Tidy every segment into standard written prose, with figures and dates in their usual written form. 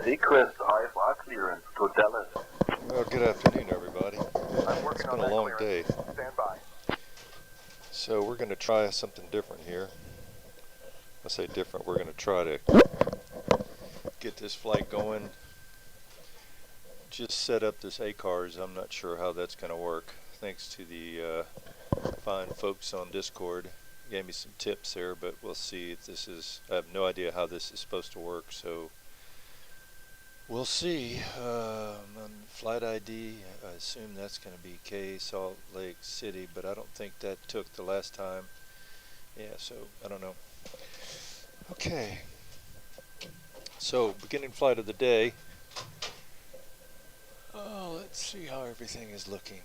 Request IFR clearance to Dallas. Well, good afternoon, everybody. I'm working It's on been a that long clearance. day. Stand by. So we're going to try something different here. I say different, we're going to try to get this flight going. Just set up this ACARS. I'm not sure how that's going to work. Thanks to the fine folks on Discord. Gave me some tips there, but we'll see if this is, I have no idea how this is supposed to work, so we'll see. On flight ID, I assume that's going to be Salt Lake City, but I don't think that took the last time. Yeah, so I don't know. Okay. So, beginning flight of the day. Oh, let's see how everything is looking.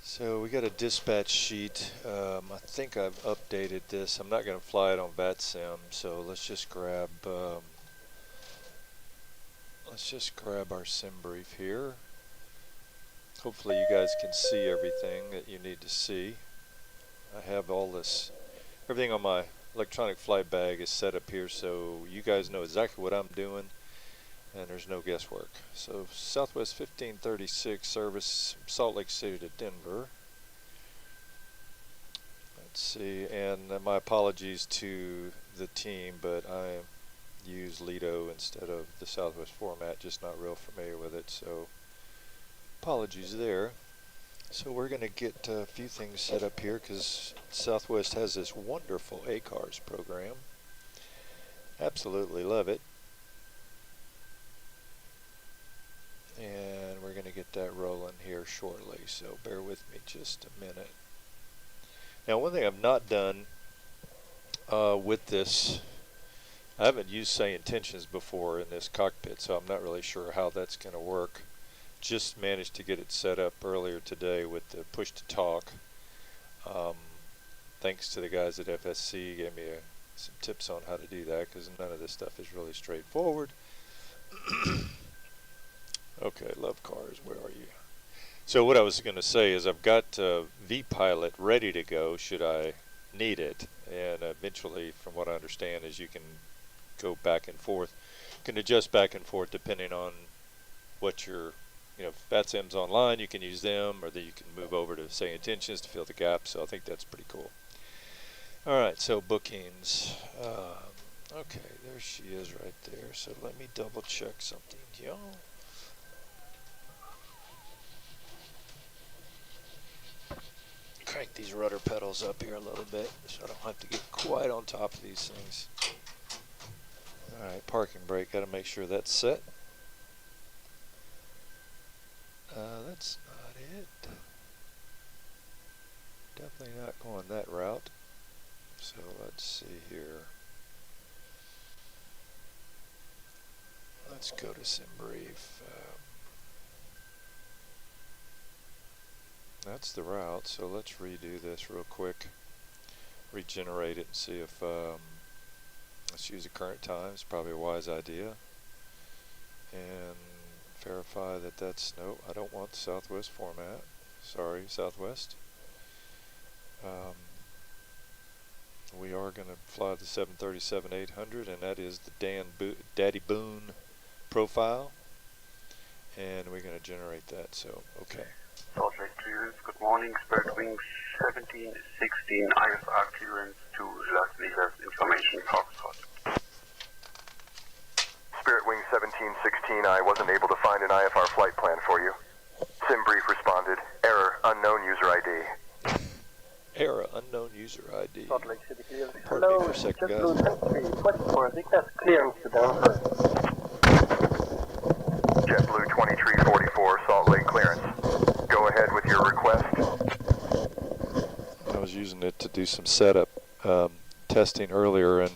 So we got a dispatch sheet. I think I've updated this. I'm not going to fly it on Vatsim, so let's just grab our sim brief here. Hopefully you guys can see everything that you need to see. I have all this, everything on my electronic flight bag is set up here so you guys know exactly what I'm doing and there's no guesswork. So Southwest 1536 service Salt Lake City to Denver. Let's see, and my apologies to the team, but I use Lido instead of the Southwest format, just not real familiar with it, so apologies there. So we're going to get a few things set up here because Southwest has this wonderful ACARS program. Absolutely love it. And we're going to get that rolling here shortly, so bear with me just a minute. Now, one thing I've not done with this, I haven't used SayIntentions before in this cockpit, so I'm not really sure how that's going to work. Just managed to get it set up earlier today with the push to talk. Thanks to the guys at FSC, gave me some tips on how to do that because none of this stuff is really straightforward. Okay, love cars, where are you? So what I was going to say is I've got vPilot ready to go should I need it, and eventually, from what I understand, is you can go back and forth. You can adjust back and forth depending on what your, if Vatsim's online, you can use them, or then you can move over to SayIntentions to fill the gap. So I think that's pretty cool. All right, so bookings. Okay, there she is right there. So let me double check something, y'all. Crank these rudder pedals up here a little bit so I don't have to get quite on top of these things. Alright, parking brake, gotta make sure that's set. That's not it. Definitely not going that route. So let's see here. Let's go to sim brief. That's the route, so let's redo this real quick. Regenerate it and see if, let's use the current time, it's probably a wise idea. And verify that that's, no, I don't want the Southwest format. Sorry, Southwest. We are going to fly the 737-800, and that is the Daddy Boone profile. And we're going to generate that, so, okay. Salt Lake clearance, good morning, Spirit Wing 1716 IFR clearance to Las Vegas Information Foxtrot. Spirit Wing 1716, I wasn't able to find an IFR flight plan for you. Sim brief responded, error, unknown user ID. Error, unknown user ID. Salt Lake City clearance. Pardon me Hello, for a second, guys. JetBlue 2324, request clearance to Denver. JetBlue 2344, Salt Lake clearance. Go ahead with your request. I was using it to do some setup testing earlier and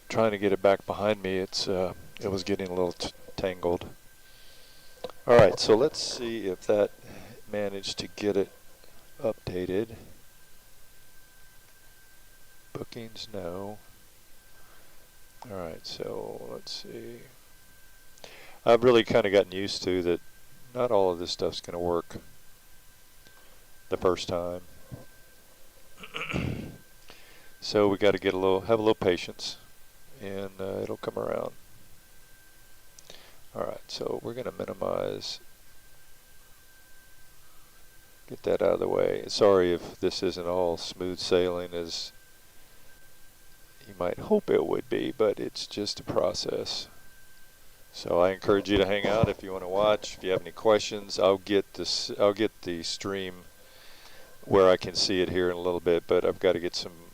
trying to get it back behind me. It was getting a little tangled. All right, so let's see if that managed to get it updated. Bookings, no. All right, so let's see. I've really kind of gotten used to that not all of this stuff's going to work the first time. So we got to get have a little patience, and it'll come around. Alright, so we're going to minimize, get that out of the way. Sorry if this isn't all smooth sailing as you might hope it would be, but it's just a process. So I encourage you to hang out if you want to watch. If you have any questions, I'll get the stream where I can see it here in a little bit, but I've got to get some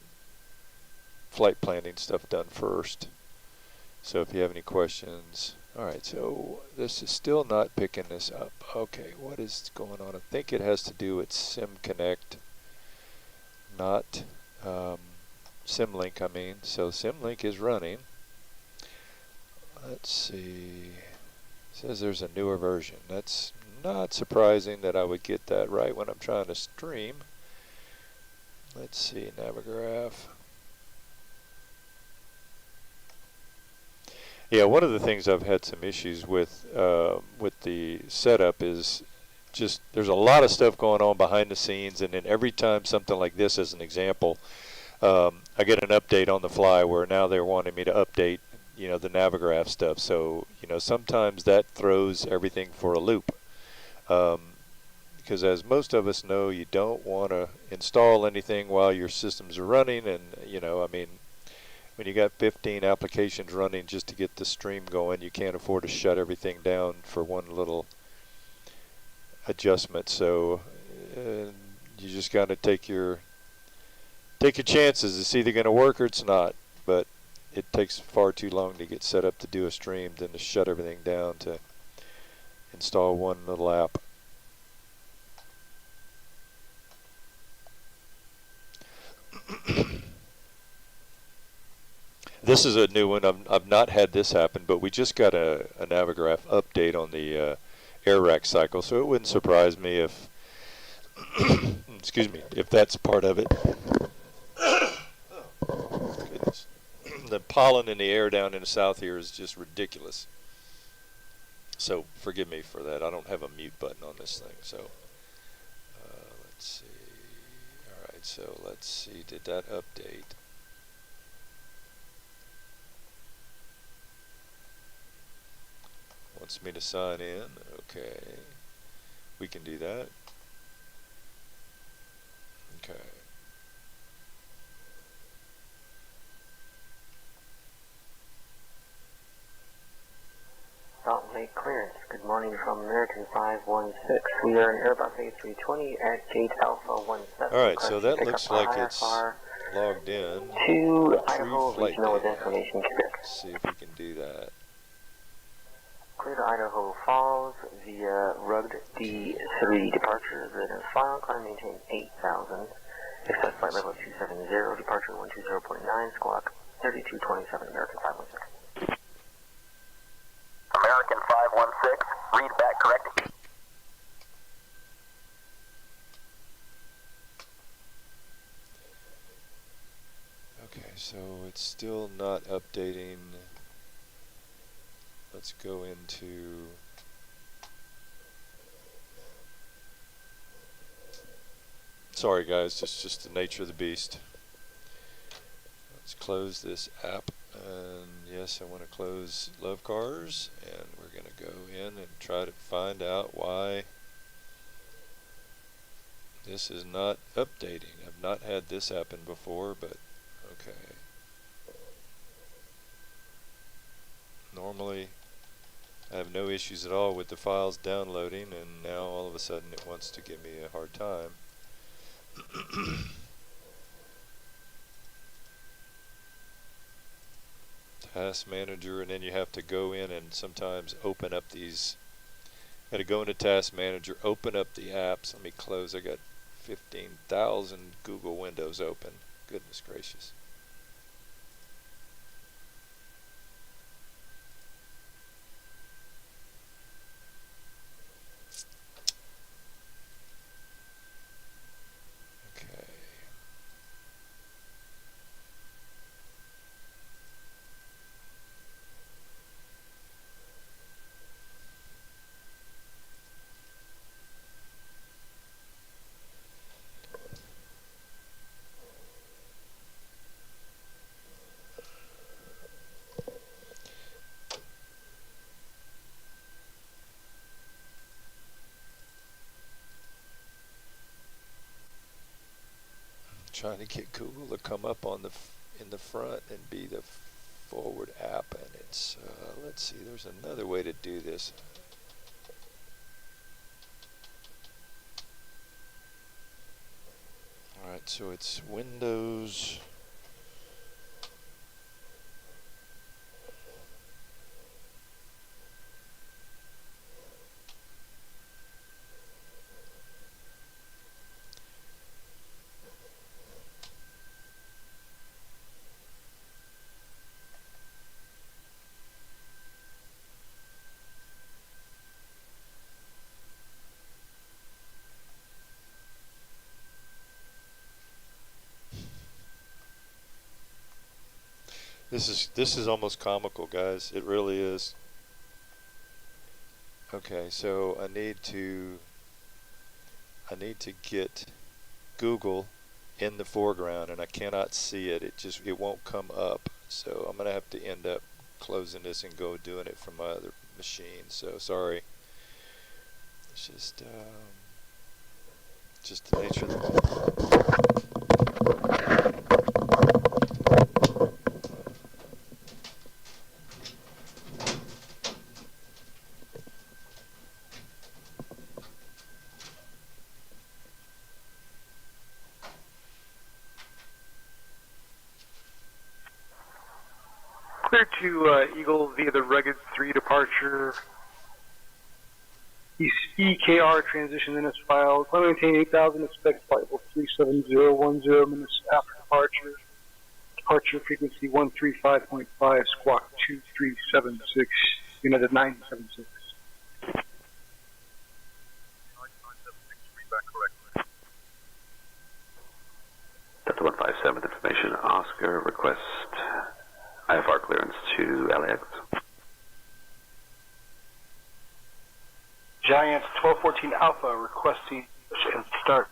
flight planning stuff done first. So if you have any questions. Alright, so this is still not picking this up. Okay, what is going on? I think it has to do with SimConnect, not SimLink, I mean. So SimLink is running. Let's see. It says there's a newer version. That's not surprising that I would get that right when I'm trying to stream. Let's see, Navigraph. Yeah, one of the things I've had some issues with the setup is just there's a lot of stuff going on behind the scenes, and then every time something like this, as an example, I get an update on the fly where now they're wanting me to update, you know, the Navigraph stuff. So, you know, sometimes that throws everything for a loop. Because as most of us know, you don't want to install anything while your systems are running, and, you know, I mean, when you got 15 applications running just to get the stream going, you can't afford to shut everything down for one little adjustment. So you just got to take your chances. It's either going to work or it's not. But it takes far too long to get set up to do a stream than to shut everything down to install one little app. This is a new one. I've not had this happen, but we just got a Navigraph update on the air rack cycle, so it wouldn't surprise me if, excuse me, if that's part of it. Oh, goodness. The pollen in the air down in the south here is just ridiculous. So forgive me for that. I don't have a mute button on this thing. So let's see. All right, so let's see. Did that update? Wants me to sign in. Okay, we can do that. Okay. Salt Lake clearance. Good morning from American 516. We are in Airbus A320 at gate Alpha 17. Alright, so that looks like it's logged in. To Idaho Flight Regional data. Destination Quebec. Let's see if we can do that. Clear to Idaho Falls via rugged D3 departure. The final climb maintain 8,000. Expect flight level 270, departure 120.9, squawk 3227, American 516. American 516, read back correct. Okay, so it's still not updating. Let's go into sorry guys, it's just the nature of the beast. Let's close this app, and yes, I want to close Love Cars, and we're going to go in and try to find out why this is not updating. I've not had this happen before, but okay. Normally I have no issues at all with the files downloading, and now all of a sudden it wants to give me a hard time. Task Manager, and then you have to go in and sometimes open up these. Got to go into Task Manager, open up the apps. Let me close. I got 15,000 Google windows open. Goodness gracious. trying to get Google to come up on in the front and be the forward app, and it's let's see, there's another way to do this. Alright, so it's Windows. This is almost comical, guys. It really is. Okay, so I need to get Google in the foreground, and I cannot see it. It won't come up. So I'm gonna have to end up closing this and go doing it from my other machine. So sorry. It's just the nature of the Clear to Eagle via the Rugged 3 departure. EKR transition in this file. Climb maintain 8000, expect flight level 37010 minutes after departure. Departure frequency 135.5, squawk 2376, United 976. Delta 157 information, Oscar, request IFR clearance to LAX. Giant 1214 Alpha requesting push and start.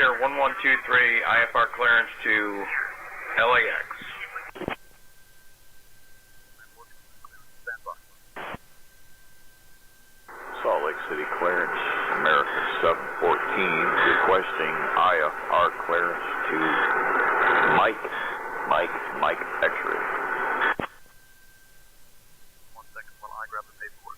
Frontier 1123, IFR clearance to LAX. Salt Lake City clearance, American 714, requesting IFR clearance to Mike X-ray. 1 second while I grab the paperwork.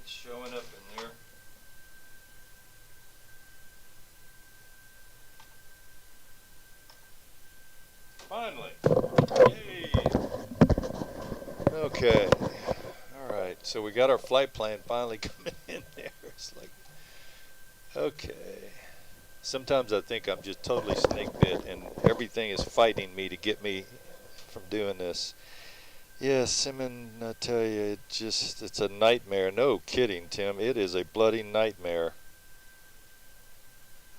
Showing up in there. Finally. Yay. Okay. All right. So we got our flight plan finally coming in there. It's like, okay. Sometimes I think I'm just totally snake bit and everything is fighting me to get me from doing this. Yeah, Simon, I tell you, it's a nightmare. No kidding, Tim. It is a bloody nightmare.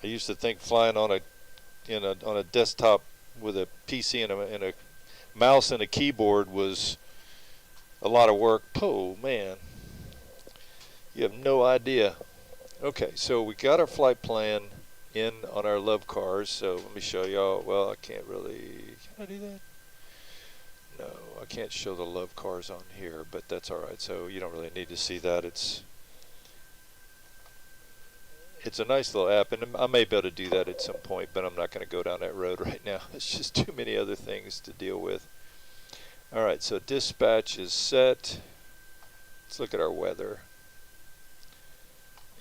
I used to think flying on a desktop with a PC and a mouse and a keyboard was a lot of work. Oh, man. You have no idea. Okay, so we got our flight plan in on our love cars. So let me show y'all. Well, I can't really. Can I do that? No, I can't show the love cars on here, but that's all right. So you don't really need to see that. It's a nice little app, and I may be able to do that at some point, but I'm not going to go down that road right now. It's just too many other things to deal with. All right, so dispatch is set. Let's look at our weather.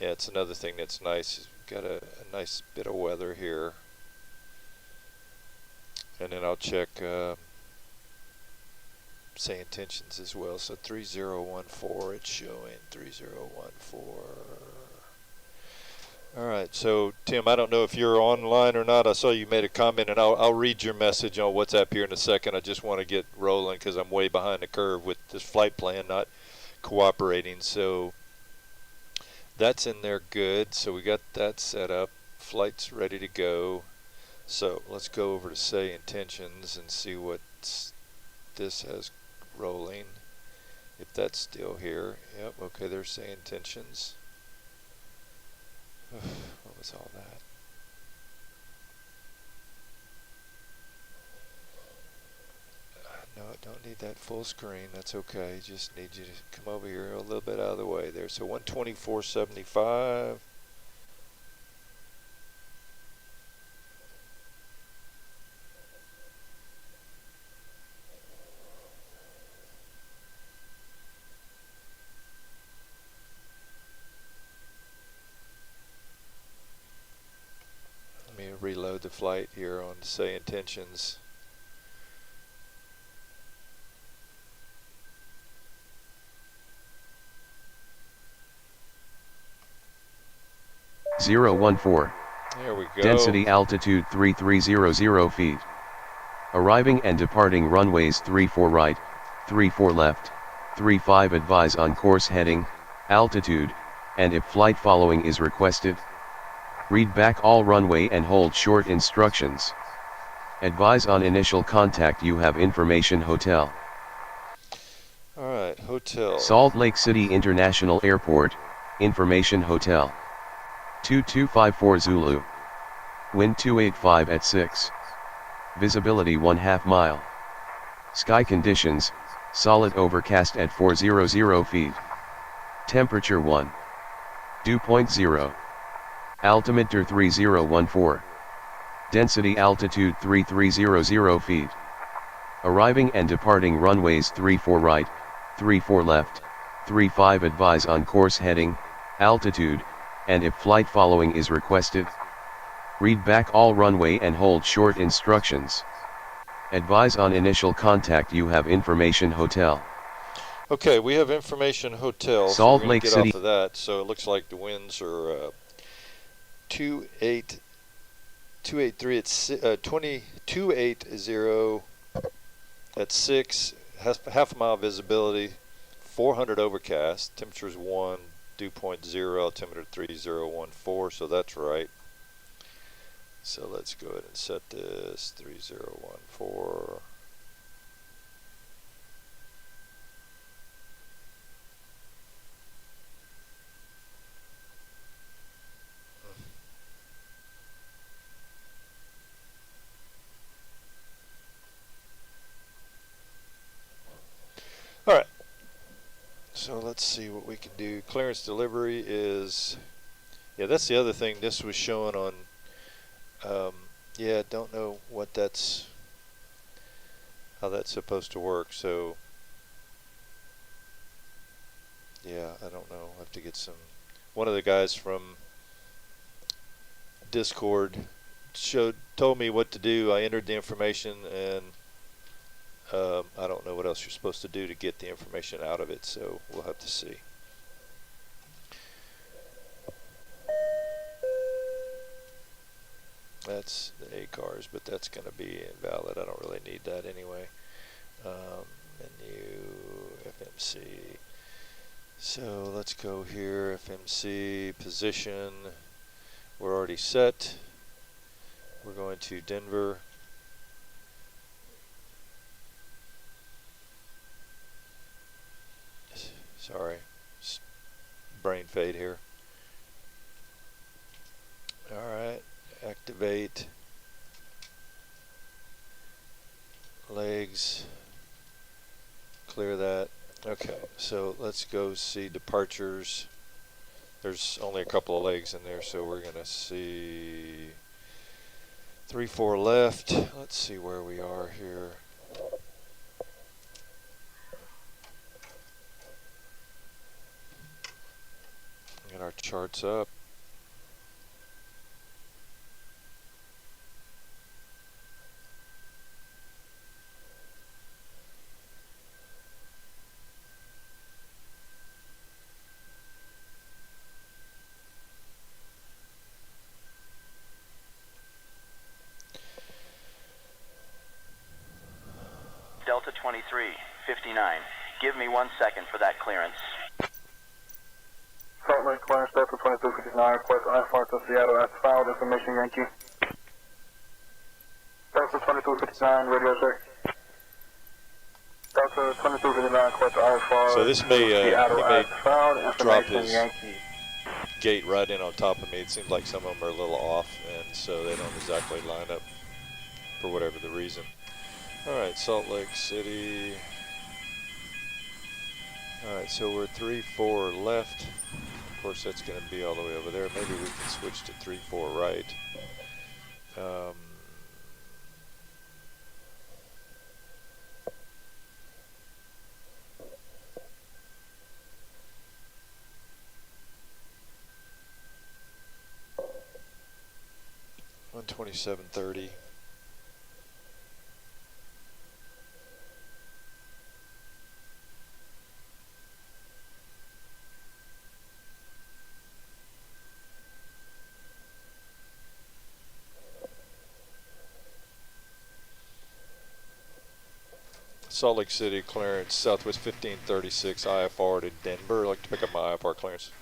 Yeah, it's another thing that's nice. We've got a nice bit of weather here. And then I'll check SayIntentions as well. So 3014, it's showing 3014. All right, so Tim, I don't know if you're online or not. I saw you made a comment, and I'll read your message on WhatsApp here in a second. I just want to get rolling because I'm way behind the curve with this flight plan not cooperating. So that's in there good. So we got that set up. Flight's ready to go. So let's go over to SayIntentions and see what this has rolling. If that's still here. Yep, okay, there's SayIntentions. What was all that? No, I don't need that full screen. That's okay. Just need you to come over here a little bit out of the way there. So 124.75. Let me reload the flight here on SayIntentions. There we go. Density altitude 3300 feet. Arriving and departing runways 34 right, 34 left, 35 advise on course heading, altitude, and if flight following is requested, read back all runway and hold short instructions. Advise on initial contact you have information hotel. Alright, hotel. Salt Lake City International Airport, information hotel. 2254 Zulu. Wind 285 at 6. Visibility 1/2 mile. Sky conditions, solid overcast at 400 feet. Temperature 1. Dew point 0. Altimeter 3014. Density altitude 3300 feet. Arriving and departing runways 34 right, 34 left, 35 advise on course heading, altitude, and if flight following is requested, read back all runway and hold short instructions. Advise on initial contact you have information hotel. Okay, we have information hotel, so Salt we're going Lake to get City. off of that. So it looks like the winds are 283 at 280 at 6, half a mile visibility, 400 overcast, temperature's 1, dew point 0, altimeter 3014, so that's right. So let's go ahead and set this 3014. Alright, so let's see what we can do. Clearance delivery is, yeah, that's the other thing. This was showing on, yeah, don't know what that's, how that's supposed to work. So, yeah, I don't know. I'll have to get some, one of the guys from Discord told me what to do. I entered the information and I don't know what else you're supposed to do to get the information out of it, so we'll have to see. That's the ACARS, but that's going to be invalid. I don't really need that anyway. Menu, FMC. So let's go here, FMC, position. We're already set. We're going to Denver. Sorry, brain fade here. Alright, activate legs, clear that. Okay, so let's go see departures. There's only a couple of legs in there, so we're gonna see 3-4 left. Let's see where we are here. Get our charts up. Delta 2359. Give me 1 second for that clearance. Salt Lake clearance, Delta 2259, request IFR to Seattle as filed, information Yankee. Delta 2259, radio check. Delta 2259, request IFR. So this may, Seattle as filed, drop information his Yankee. gate right in on top of me. It seems like some of them are a little off, and so they don't exactly line up for whatever the reason. Alright, Salt Lake City. Alright, so we're 3-4 left. Of course, that's going to be all the way over there. Maybe we can switch to 3-4 right. 127.30. Salt Lake City clearance, Southwest 1536 IFR to Denver. I'd like to pick up my IFR clearance.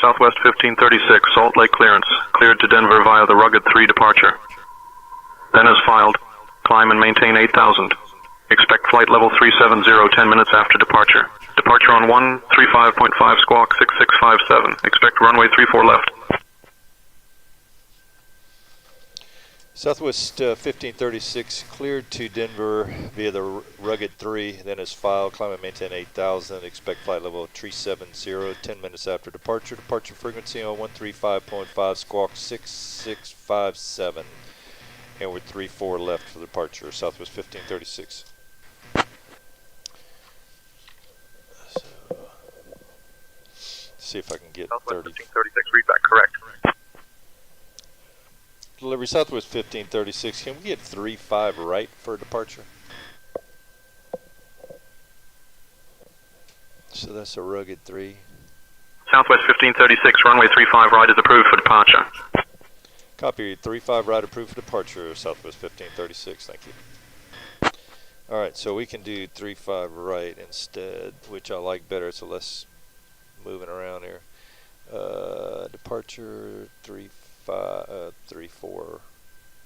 Southwest 1536, Salt Lake clearance. Cleared to Denver via the Rugged 3 departure. Then as filed, climb and maintain 8,000. Expect flight level 370 10 minutes after departure. Departure on 135.5 squawk 6657. Expect runway 34 left. Southwest 1536 cleared to Denver via the Rugged 3, then is filed, climb and maintain 8,000, expect flight level 370 10 minutes after departure. Departure frequency on 135.5 squawk 6657. And we're 34 left for departure, Southwest 1536. So, see if I can get Southwest 30. 1536, read back correct. Delivery Southwest 1536, can we get 35 right for departure? So that's a Rugged 3. Southwest 1536, runway 35 right is approved for departure. Copy, 35 right approved for departure, Southwest 1536, thank you. Alright, so we can do 35 right instead, which I like better, so less moving around here. Departure 34.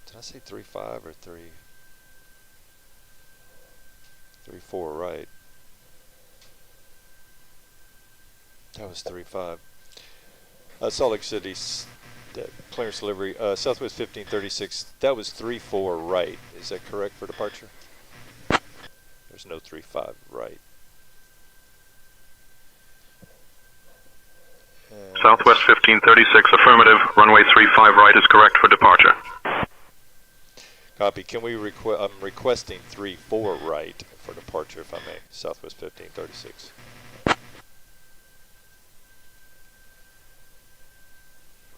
Did I say 35 or 3? 34 right. That was 35. Salt Lake City clearance delivery. Southwest 1536. That was 34 right. Is that correct for departure? There's no 35 right. Southwest 1536, affirmative. Runway 35 right is correct for departure. Copy. Can we I'm requesting 34 right for departure, if I may. Southwest 1536.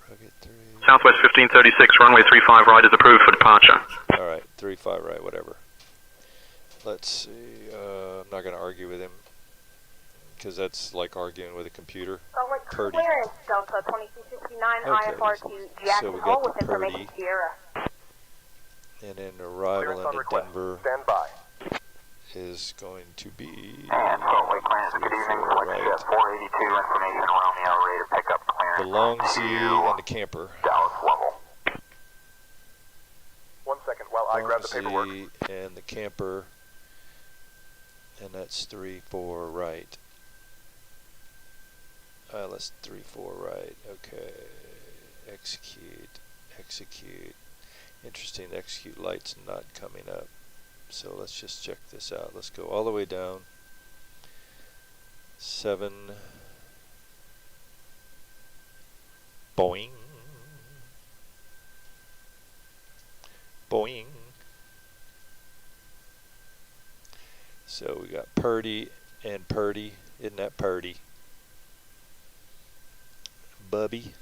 Rugged 3. Southwest 1536, runway 35 right is approved for departure. All right, 35 right, whatever. Let's see. I'm not going to argue with him, because that's like arguing with a computer. Purdy. Clearance, Delta 2259, Okay. IFR to Jackson So we Hole got with the information Purdy. Sierra. And then arrival into Denver Stand by. is going to be And Salt Lake clearance, good evening. right. 482 information Romeo, ready to pick up clearance. The Long Z and the camper. Dallas level. 1 second while I grab the paperwork. Z and the camper, and that's 34 right. Let's 34 right. Okay. Execute. Interesting, the execute light's not coming up. So let's just check this out. Let's go all the way down. 7. Boing. Boing. So we got Purdy and Purdy. Isn't that Purdy? Bubby.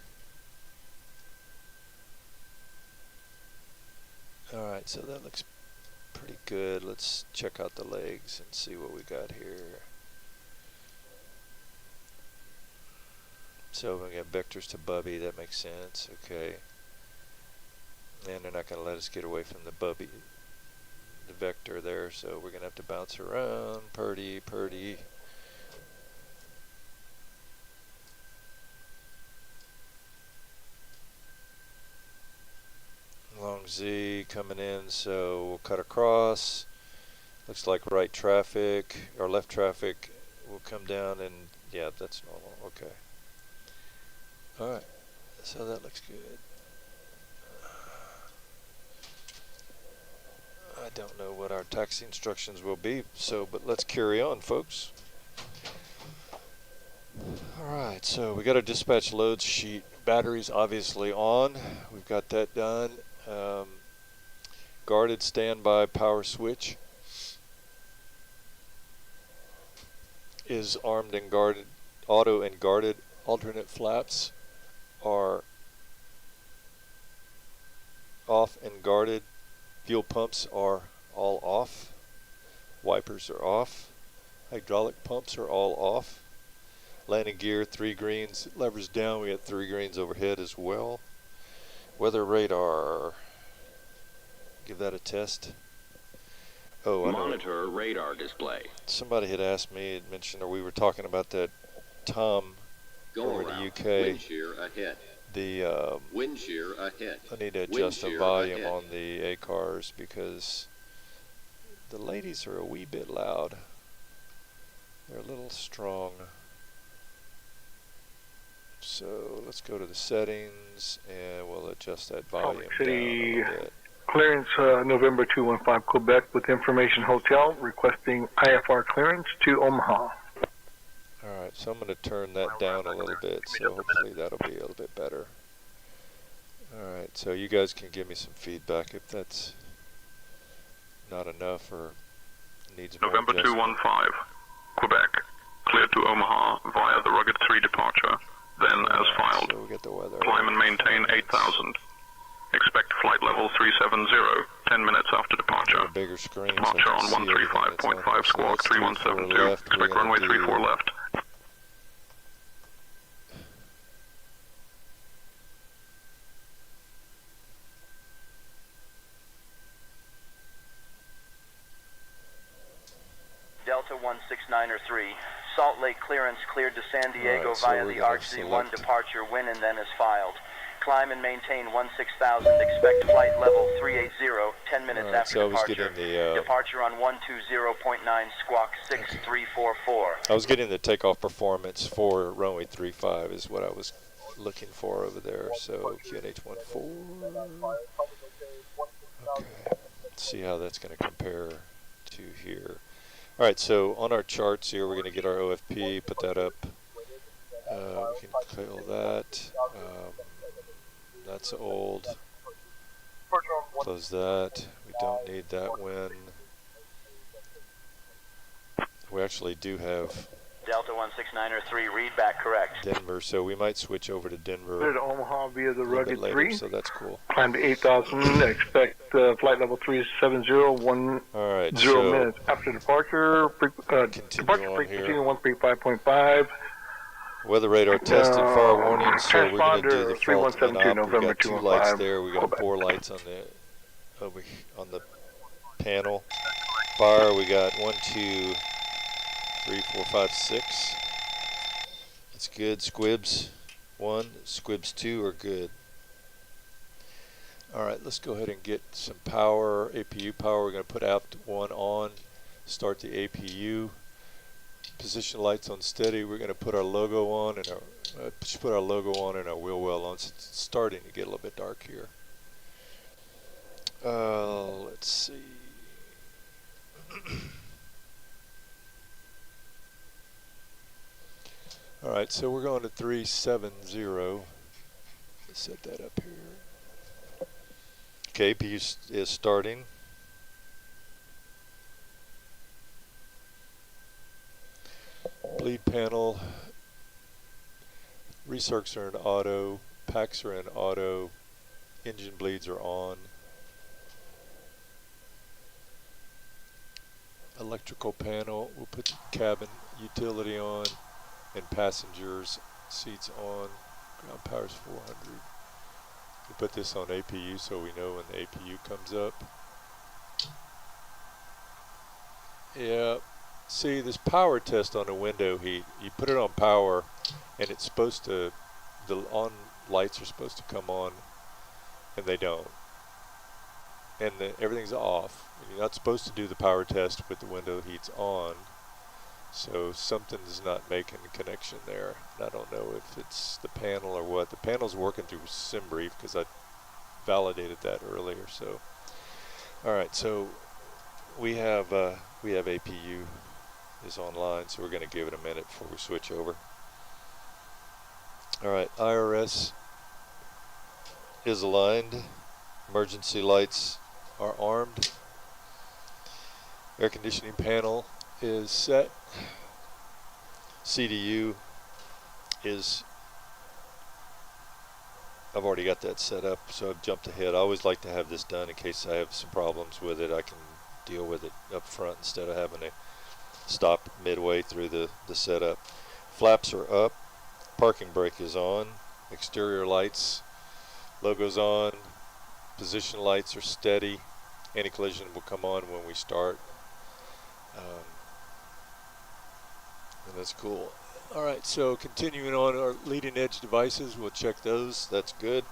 Alright, so that looks pretty good. Let's check out the legs and see what we got here. So we got vectors to Bubby, that makes sense, okay. And they're not going to let us get away from the Bubby, the vector there, so we're going to have to bounce around. Purdy. Long Z coming in, so we'll cut across. Looks like right traffic, or left traffic will come down, and yeah, that's normal, okay. Alright, so that looks good. I don't know what our taxi instructions will be, but let's carry on, folks. Alright, so we got our dispatch loads sheet. Batteries obviously on. We've got that done. Guarded standby power switch is armed and guarded. Auto and guarded alternate flaps are off and guarded. Fuel pumps are all off. Wipers are off. Hydraulic pumps are all off. Landing gear, 3 greens. Levers down, we got 3 greens overhead as well. Weather radar. Give that a test. Oh, Monitor radar display. Somebody had asked me, had mentioned, or we were talking about that Tom over in the UK. The Wind shear ahead. I need to adjust the volume on the A cars because the ladies are a wee bit loud. They're a little strong. So let's go to the settings and we'll adjust that volume down a little bit. Clearance November 215 Quebec with Information Hotel requesting IFR clearance to Omaha. Alright, so I'm going to turn that down a little bit, so hopefully that'll be a little bit better. Alright, so you guys can give me some feedback if that's not enough or needs more November adjustment. 215, Quebec, cleared to Omaha via the Rugged 3 departure, then as filed. So we get the weather. Climb and maintain 8,000. Expect flight level 370, 10 minutes after departure. A bigger screen. Departure on 135.5 squawk 3172. Expect runway 34 left. Delta 16903, Salt Lake clearance cleared to San Diego via the Arch Z1 departure when and then is filed. Climb and maintain 16,000, expect flight level 380, 10 minutes after departure. Departure on 120.9 squawk 6344. I was getting the takeoff performance for runway 35 is what I was looking for over there. So QNH14. Okay, let's see how that's going to compare to here. Alright, so on our charts here, we're going to get our OFP, put that up. We can kill that. That's old. Close that. We don't need that win. We actually do have Delta 16903, read back correct. Denver, so we might switch over to Denver. Clear to Omaha via the Rugged 3. So that's cool. Climb to 8,000. Expect flight level 370, 10 minutes after departure. Departure frequency 135.5. Weather radar tested, fire warning, so we're going to do the fault and op. We've got 2 lights there. We got 4 lights on the panel. Fire, we got 1, 2, 3, 4, 5, 6. That's good. Squibs 1, squibs 2 are good. Alright, let's go ahead and get some power, APU power. We're going to put aft 1 on, start the APU. Position lights on steady. We're going to put our logo on and our wheel well on. It's starting to get a little bit dark here. Let's see. Alright, so we're going to 370. Let's set that up here. Okay, APU is starting. Bleed panel, recircs are in auto, packs are in auto, engine bleeds are on. Electrical panel, we'll put cabin utility on and passengers seats on. Ground power's 400. We put this on APU so we know when the APU comes up. Yeah. See, this power test on the window heat, you put it on power and it's supposed to, the on lights are supposed to come on and they don't. And everything's off. You're not supposed to do the power test with the window heats on. So something's not making a connection there. And I don't know if it's the panel or what. The panel's working through SimBrief because I validated that earlier. So, alright, so we have APU is online, so we're going to give it a minute before we switch over. Alright, IRS is aligned. Emergency lights are armed. Air conditioning panel is set. CDU is, I've already got that set up, so I've jumped ahead. I always like to have this done in case I have some problems with it. I can deal with it up front instead of having to stop midway through the setup. Flaps are up. Parking brake is on. Exterior lights, logos on. Position lights are steady. Anti-collision will come on when we start. And that's cool. Alright, so continuing on our leading edge devices, we'll check those. That's good.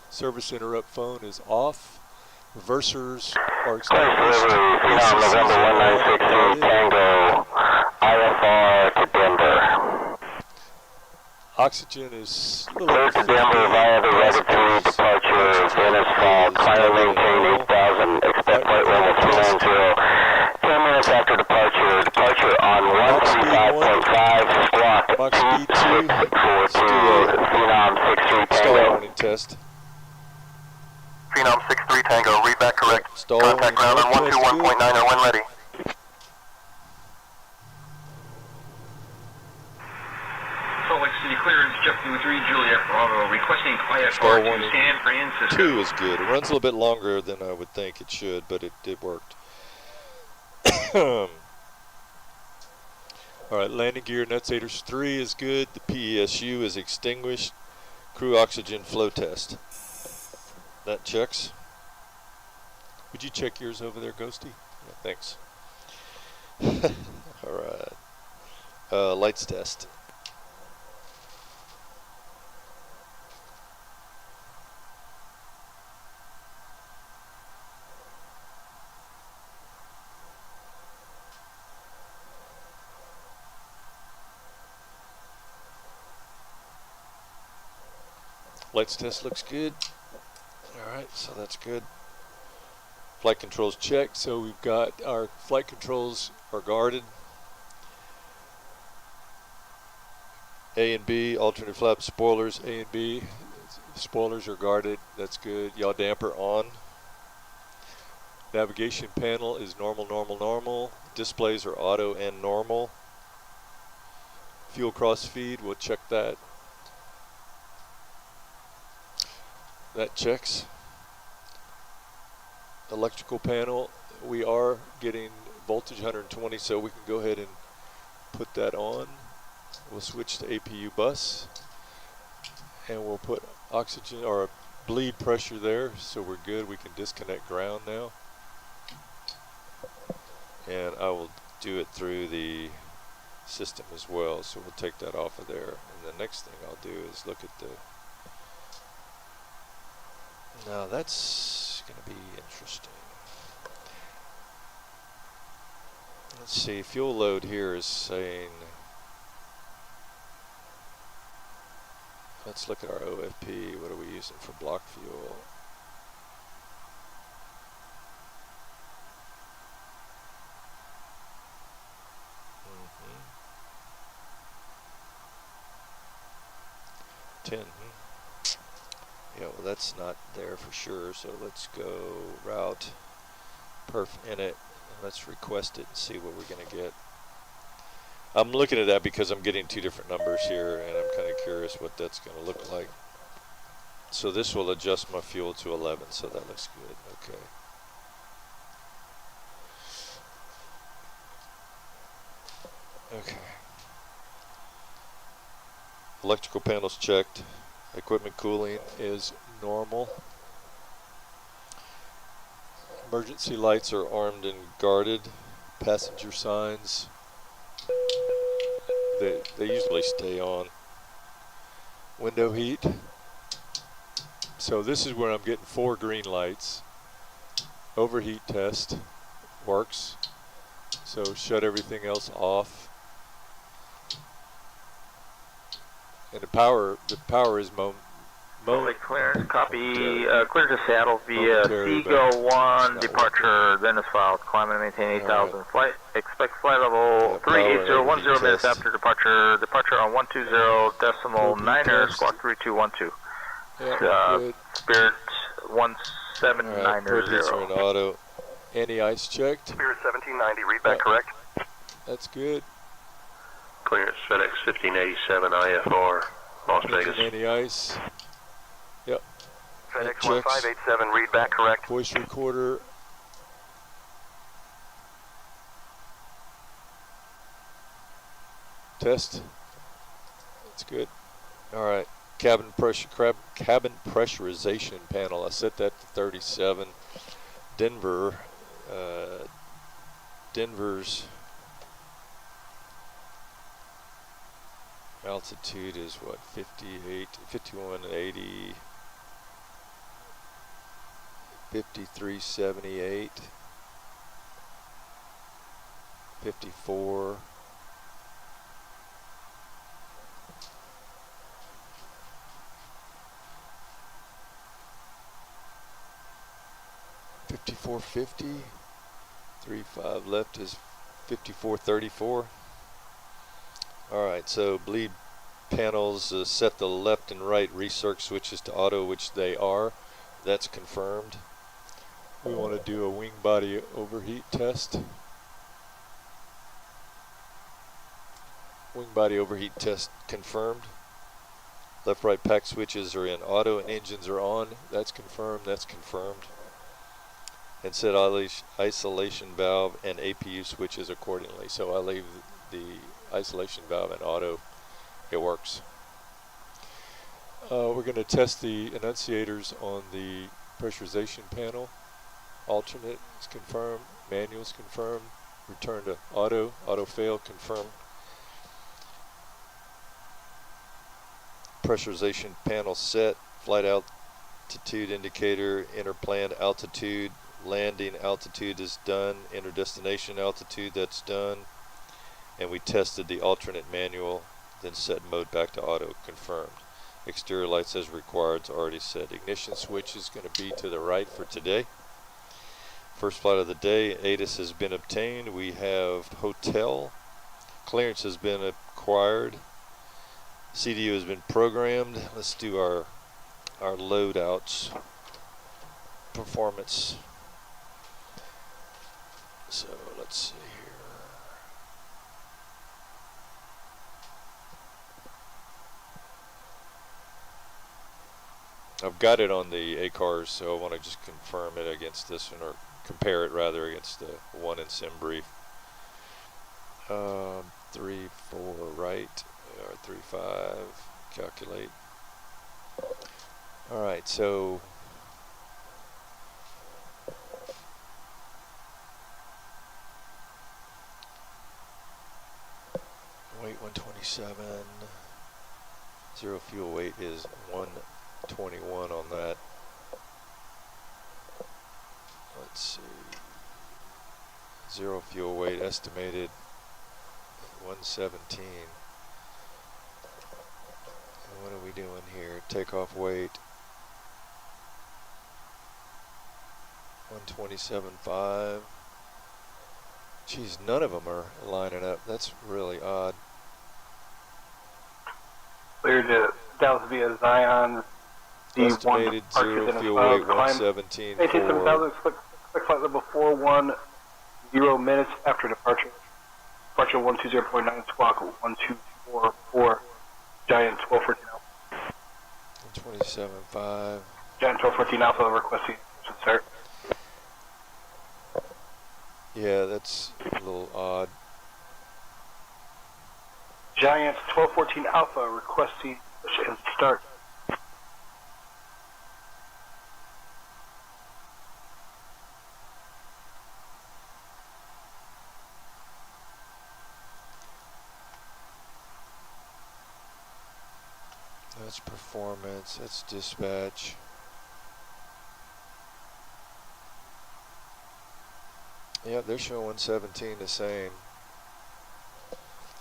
Service interrupt phone is off. Reversers are extinguished. November 1916 Tango IFR to Denver. Oxygen is a little Clear to Denver via the rugged 3 departure. Venice fall. Climb maintain 8000. Expect flight level 290. 10 minutes after departure. Departure on 135.5. Squawk. Mach speed 2. Let's do a Phenom 63 stall Tango. warning test. Phenom 63 Tango, read back correct. Stall Contact ground on 121.9 when ready. Salt Lake City clearance, Jeff 3 Juliet Bravo, requesting Stall IFR to warning. San Francisco. 2 is good. It runs a little bit longer than I would think it should, but it worked. Alright, landing gear nuts 3 is good. The PESU is extinguished. Crew oxygen flow test. That checks. Would you check yours over there, Ghosty? Yeah, thanks. Alright. Lights test. Lights test looks good. Alright, so that's good. Flight controls checked, so we've got our flight controls are guarded. A and B, alternate flap spoilers, A and B. Spoilers are guarded, that's good. Yaw damper on. Navigation panel is normal, normal, normal. Displays are auto and normal. Fuel cross feed, we'll check that. That checks. Electrical panel, we are getting voltage 120, so we can go ahead and put that on. We'll switch to APU bus, and we'll put oxygen or bleed pressure there, so we're good. We can disconnect ground now, and I will do it through the system as well, so we'll take that off of there. And the next thing I'll do is look at the. Now that's going to be interesting. Let's see, fuel load here is saying, let's look at our OFP. What are we using for block fuel? Mm-hmm. 10. Yeah, well that's not there for sure, so let's go route perf init. Let's request it and see what we're going to get. I'm looking at that because I'm getting two different numbers here, and I'm kind of curious what that's going to look like. So this will adjust my fuel to 11, so that looks good. Okay. Okay. Electrical panels checked. Equipment cooling is normal. Emergency lights are armed and guarded. Passenger signs, they usually stay on. Window heat. So this is where I'm getting 4 green lights. Overheat test works. So shut everything else off. And the power is Lake clearance, copy, clear to Seattle via Seagull 1, departure, then is filed, climb and maintain 8,000, right. Flight, expect flight level 38010 minutes after departure, departure on 120.9er, squawk 3212. Spirit 1790. Right, auto. Anti-ice checked. Spirit 1790, read back correct. That's good. Clearance FedEx 1587 IFR, Las Vegas. Anti-ice. Yep. FedEx 1587, read back correct. Voice recorder. Test. That's good. All right. Cabin pressurization panel. I set that to 37. Denver's Altitude is what, 58, 5180, 5378, 54. $54.50, 35 left is $54.34. Alright, so bleed panels set the left and right recirc switches to auto, which they are. That's confirmed. We want to do a wing body overheat test. Wing body overheat test confirmed. Left right pack switches are in auto and engines are on. That's confirmed. That's confirmed. And set isolation valve and APU switches accordingly. So I leave the isolation valve in auto. It works. We're going to test the enunciators on the pressurization panel. Alternate is confirmed. Manual is confirmed. Return to auto. Auto fail confirmed. Pressurization panel set. Flight altitude indicator. Enter planned altitude. Landing altitude is done. Enter destination altitude, that's done. And we tested the alternate manual, then set mode back to auto, confirmed. Exterior lights as required, it's already set. Ignition switch is going to be to the right for today. First flight of the day, ATIS has been obtained. We have hotel. Clearance has been acquired. CDU has been programmed. Let's do our loadouts. Performance. So let's see here. I've got it on the ACARS, so I want to just confirm it against this one, or compare it rather against the one in SimBrief. 3, 4 right, or 3, 5, calculate. Alright, so weight 127, zero fuel weight is 121 on that. Let's see, zero fuel weight estimated 117. And what are we doing here? Takeoff weight 127.5. Geez, none of them are lining up. That's really odd. Cleared to Dallas via Zion. Estimated zero fuel weight 117. 87,000, expect flight level 410 minutes after departure. Departure 120.9, squawk 1244, Giant 1214 Alpha. 127.5. Giant 1214 Alpha requesting start. Yeah, that's a little odd. Giant 1214 Alpha requesting push and start. That's performance, that's dispatch. Yeah, they're showing 117 the same.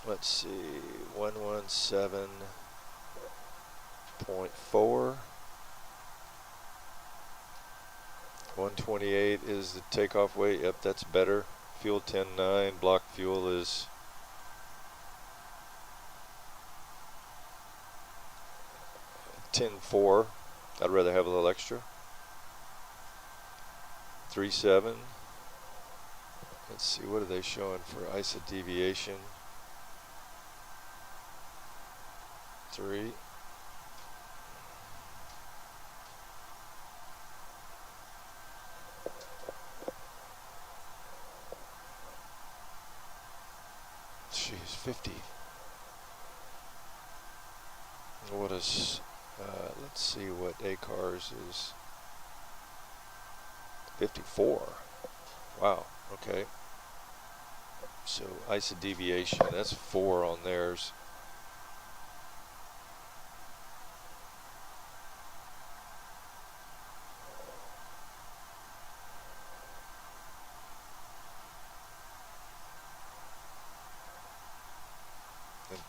Let's see, 117.4. 128 is the takeoff weight. Yep, that's better. Fuel 10.9. Block fuel is 10.4. I'd rather have a little extra. 3.7. Let's see, what are they showing for ISA deviation? 3. Jeez, 50. What is, let's see what ACARS is. 54. Wow, okay. So ISA deviation, that's 4 on theirs.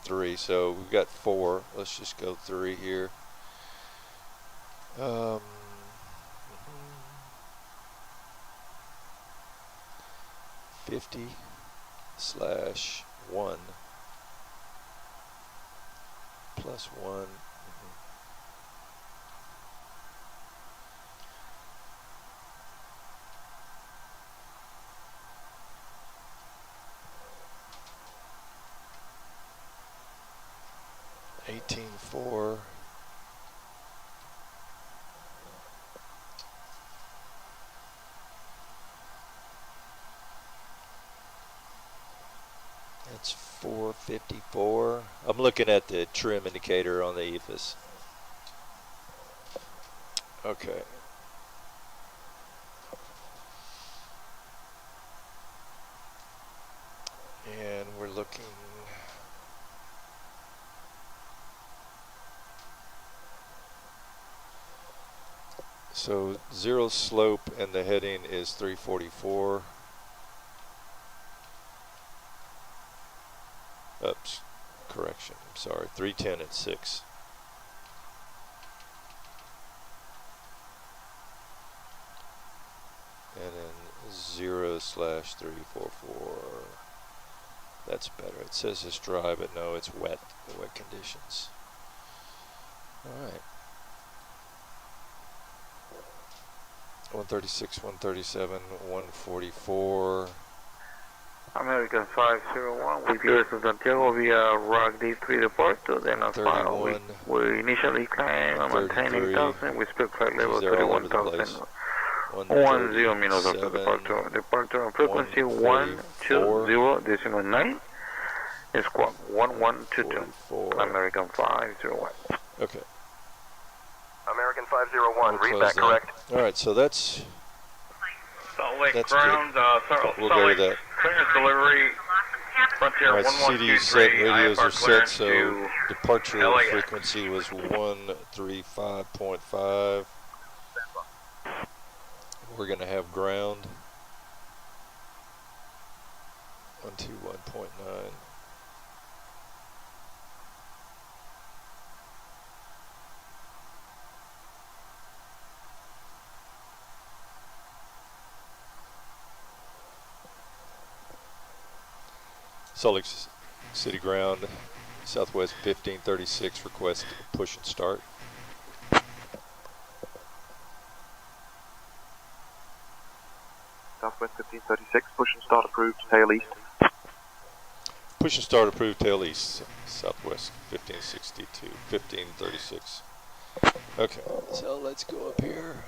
3, so we've got 4. Let's just go 3 here. 50/1 plus 1. 18.4. That's 454. I'm looking at the trim indicator on the EFS. Okay. And we're looking. So 0 slope and the heading is 344. Oops, correction, I'm sorry, 310 at 6. And then 0/344. That's better. It says it's dry, but no, it's wet, the wet conditions. All right. 136, 137, 144. American 501 with clearance to Santiago via ROG D3 departure, then as filed. We initially claim and maintain 8,000. We expect flight level 31,000. 10 minutes after departure. Departure on frequency 120.9. Squawk 1122. American 501. Okay. American 501, read that correct? Alright, so that's Salt Lake that's ground, we'll go with that. Clearance delivery, Frontier Alright, CDUs set, 1123, radios are IFR set, so to departure LAX. frequency was 135.5. We're going to have ground 121.9. Salt Lake City ground, Southwest 1536, request push and start. Southwest 1536, push and start approved, tail east. Push and start approved, tail east, Southwest 1562, 1536. Okay, so let's go up here.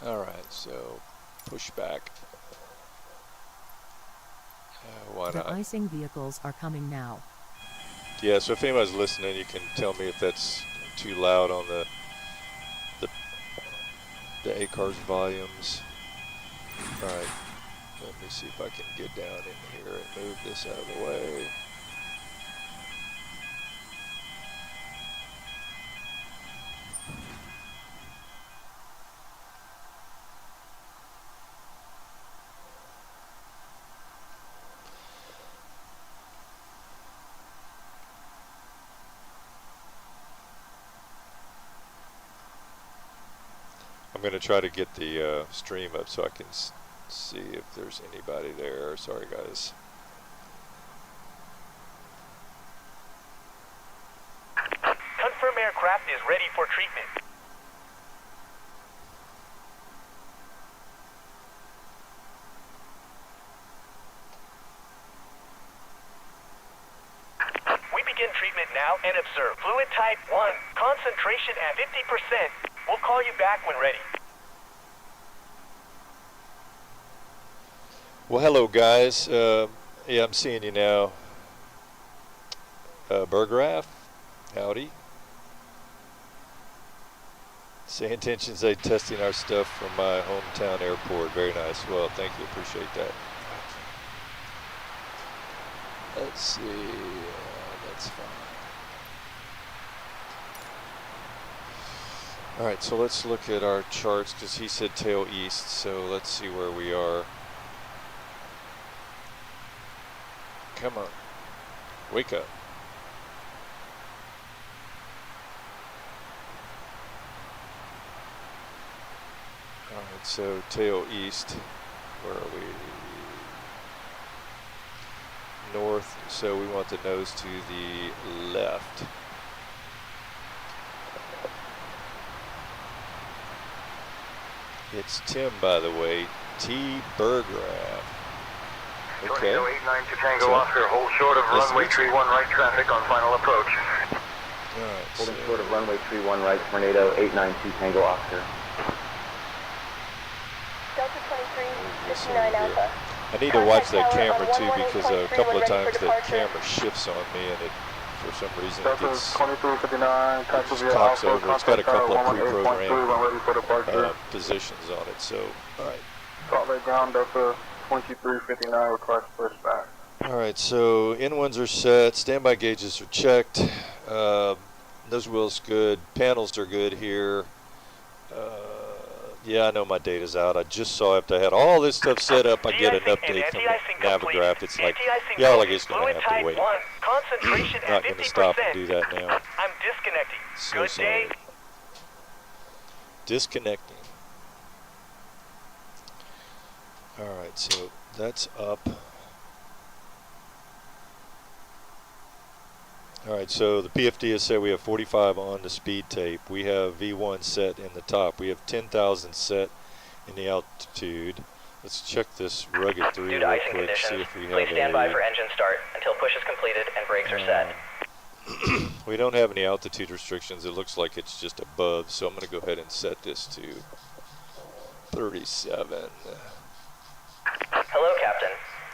Alright, so push back. Why not? The icing vehicles are coming now. Yeah, so if anybody's listening, you can tell me if that's too loud on the ACARS volumes. Alright, let me see if I can get down in here and move this out of the way. I'm going to try to get the stream up so I can see if there's anybody there. Sorry, guys. Confirm aircraft is ready for treatment. We begin treatment now and observe fluid type 1, concentration at 50%. We'll call you back when ready. Well, hello, guys. Yeah, I'm seeing you now. Burgraff, howdy. SayIntentions, they testing our stuff from my hometown airport. Very nice. Well, thank you. Appreciate that. Let's see. That's fine. Alright, so let's look at our charts because he said tail east, so let's see where we are. Come on. Wake up. Alright, so tail east. Where are we? North, so we want the nose to the left. It's Tim, by the way. T. Bergraf. Okay. 892 Tango Oscar, hold short of runway 31 right traffic on final approach. Alright, holding short of runway 31 right, Tornado 892 Tango Oscar. Delta 23, 59 Alpha. I need to watch that camera too because a couple of times that camera shifts on me and it, for some reason, it gets cocks over. It's got a couple of pre-programmed positions on it. So, all right. Salt Lake ground, Delta 2359, request pushback. All right. So N1s are set. Standby gauges are checked. Nose wheel's good. Panels are good here. Yeah, I know my data's out. I just saw after I had all this stuff set up, I get an update from Navigraph. It's like, y'all are just going to have to wait. I'm not going to stop and do that now. I'm disconnecting. So Good sorry. day. Disconnecting. All right, so that's up. All right, so the PFD has said we have 45 on the speed tape. We have V1 set in the top. We have 10,000 set in the altitude. Let's check this rugged 3 real quick, see if we have please stand by for engine start until push is completed and brakes are set. We don't have any altitude restrictions. It looks like it's just above, so I'm going to go ahead and set this to 37. Hello, Captain.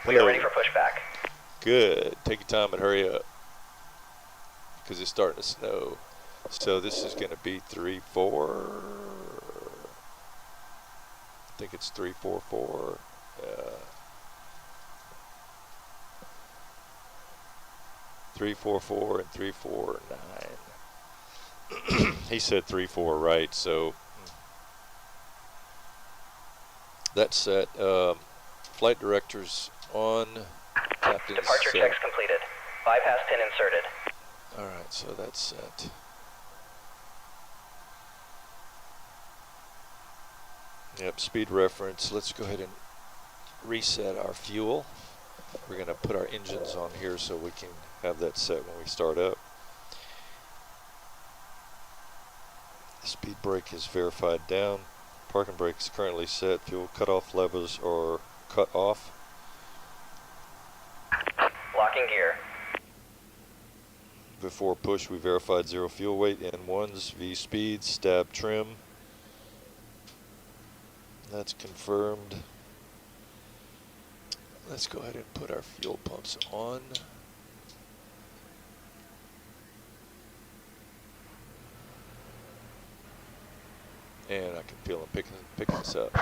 We are ready for pushback. Good. Take your time and hurry up, because it's starting to snow. So this is going to be 3-4. I think it's 3-4-4. 3-4-4 and 3-4-9. He said 3-4 right, so that's set. Flight directors on. Captain's Departure set. checks completed. Bypass pin inserted. Alright, so that's set. Yep, speed reference. Let's go ahead and reset our fuel. We're going to put our engines on here so we can have that set when we start up. The speed brake is verified down. Parking brake is currently set. Fuel cutoff levers are cut off. Locking gear. Before push, we verified 0 fuel weight, N1s, V speed, stab trim. That's confirmed. Let's go ahead and put our fuel pumps on. And I can feel them picking this up.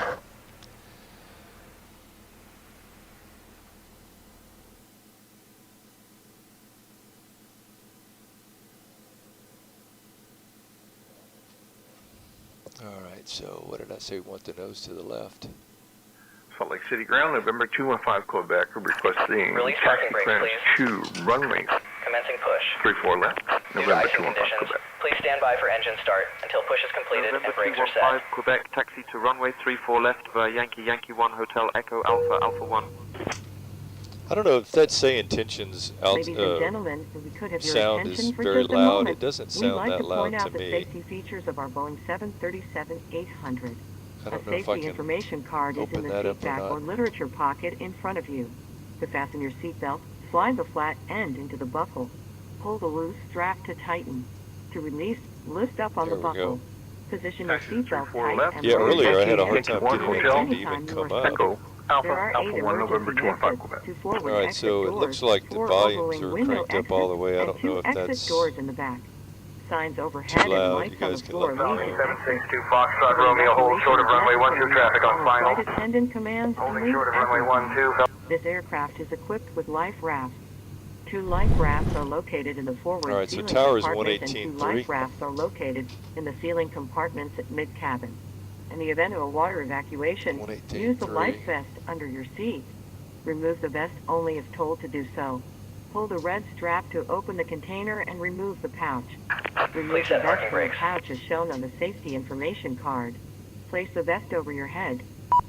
Alright, so what did I say? We want the nose to the left. Salt Lake City ground, November 215 Quebec, requesting Release taxi parking brake, clearance to runway Commencing push. 34 left, Due to November icing 215 conditions, Quebec. please stand by for engine start until push is completed November and brakes are 215 set. Quebec, taxi to runway 34 left via Yankee 1 Hotel Echo Alpha Alpha 1. I don't know if that SayIntentions Ladies and gentlemen, if we could have your sound attention is for very just a loud. moment, It doesn't we'd sound like that to loud point out to the me. safety features of our Boeing 737-800. I A don't know if I safety can information card is in open the that seat up or back not. or literature pocket in front of you. To fasten your seatbelt, slide the flat end into the buckle. Pull the loose strap to tighten. To release, lift up on There the we buckle. go. Position your seatbelt 34 tight left. and Yeah, lower earlier your I had a seat hard in. time One getting it hotel, to even Anytime you come are up. Echo Alpha There are 8 Alpha 1, November emergency 215 exits, Quebec. 2 forward Alright, exit so it doors, looks like the 4 volumes overwing are window cranked up all the way. I exits, don't know and 2 if exit that's doors in the back. Signs overhead too and loud. lights You on guys the can floor let me know. lead. 762 Foxtrot Romeo, hold short of runway 12 traffic on final. Flight attendant commands Holding leave short of runway everyone. 12. This aircraft is equipped with life rafts. 2 life rafts are located in the forward Alright, so ceiling tower is compartment and 2 118.3. life rafts are located in the ceiling compartments at mid-cabin. In the event of a water evacuation, use the life vest under your seat. Remove the vest only if told to do so. Pull the red strap to open the container and remove the pouch. Remove the vest from the pouch as shown on the safety information card. Place the vest over your head.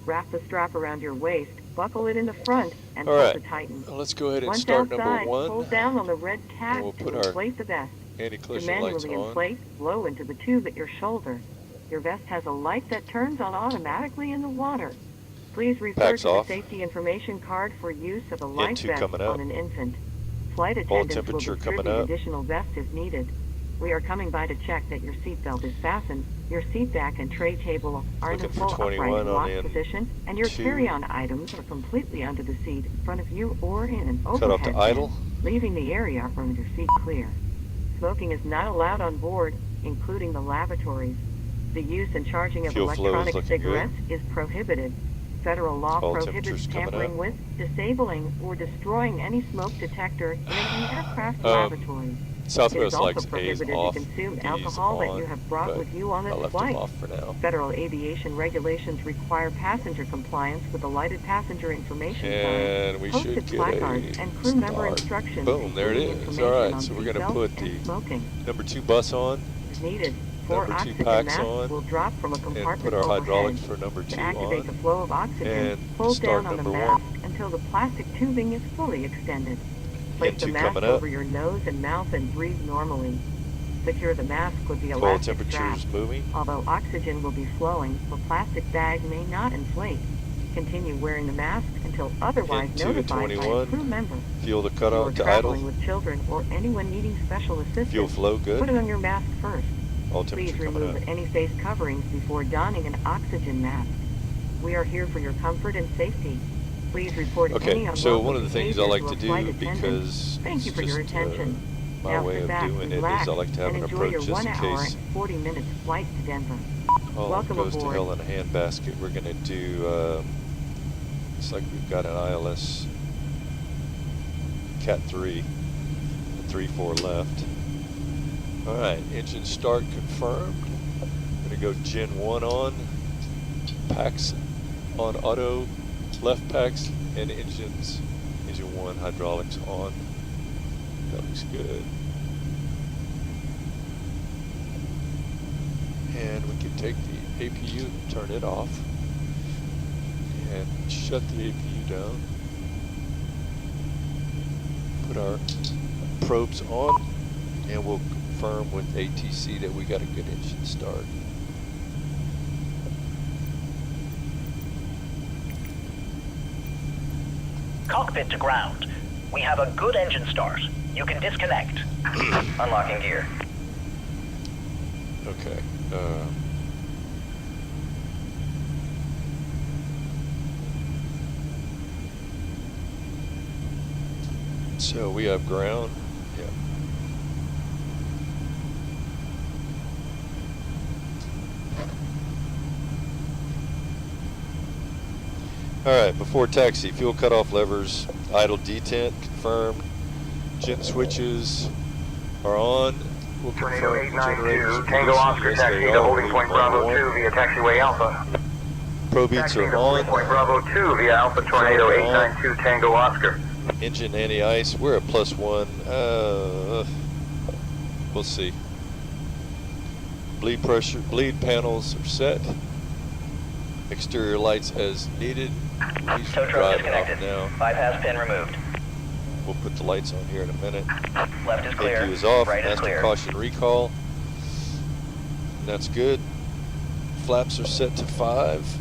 Wrap the strap around your waist, buckle it in the front, and pull to tighten. Let's go ahead and Once start outside, number 1. pull down on the red tab we'll to put our inflate the vest. To anti-collision lights manually on. inflate, blow into the tube at your shoulder. Your vest has a light that turns on automatically in the water. Please refer to the safety information card for use of a life vest on an infant. Flight attendants will distribute additional vests if needed. We are coming by to check that your seatbelt is fastened, your seat back and tray table are in the full upright lock position, and your carry-on items are completely under the seat in front of you or in an overhead bin, leaving the area from your seat clear. Smoking is not allowed on board, including the lavatories. The use and charging of electronic cigarettes is prohibited. Federal law prohibits tampering with, disabling, or destroying any smoke detector in an aircraft lavatory. Southwest it is also likes prohibited off, to consume alcohol that you have brought with you on this flight. Federal aviation regulations require passenger compliance with the lighted passenger information sign, posted placards, and crew member instructions. Boom, there it is. Alright, so we're going to put the number 2 bus on. If needed, 4 oxygen masks will drop from a compartment and put our hydraulics overhead. for number 2 to activate the flow of oxygen, pull down on the mask until the plastic tubing is fully extended. Place the mask over your nose and mouth and breathe normally. Secure the mask with the elastic strap. Although oxygen will be flowing, the plastic bag may not inflate. Continue wearing the mask until otherwise notified by a crew member. Fuel to cut on to traveling with children or anyone needing special assistance, fuel flow good. Put it on your mask first. Please remove any face coverings before donning an oxygen mask. We are here for your comfort and safety. Please report any unlawful so one of the things I like to do, attendant. because Thank you for your attention. my now way of doing it is I like to have an approach just in case 40-minute flight to Denver. all Welcome goes aboard. to hell in a handbasket. We're going to do, looks like we've got an ILS Cat 3, 3-4 left. Alright, engine start confirmed. I'm going to go Gen 1 on, packs on auto, left packs, and engine 1 hydraulics on. That looks good. And we can take the APU, turn it off, and shut the APU down. Put our probes on, and we'll confirm with ATC that we got a good engine start. Cockpit to ground. We have a good engine start. You can disconnect. Unlocking gear. Okay. So we have ground. Yeah. Alright, before taxi, fuel cutoff levers, idle detent confirmed, gen switches are on. We'll Tornado 892, Tango Oscar taxi to holding point Bravo 2 via taxiway Alpha. Probeats are on. Point Bravo 2 via Alpha Tornado 892 Tango Oscar. Engine anti-ice, we're at +1. We'll see. Bleed pressure, bleed panels are set. Exterior lights as needed. Tow truck disconnected. Now. Bypass pin removed. We'll put the lights on here in a minute. Left is clear. APU is off. Right is clear. Caution recall. And that's good. Flaps are set to 5.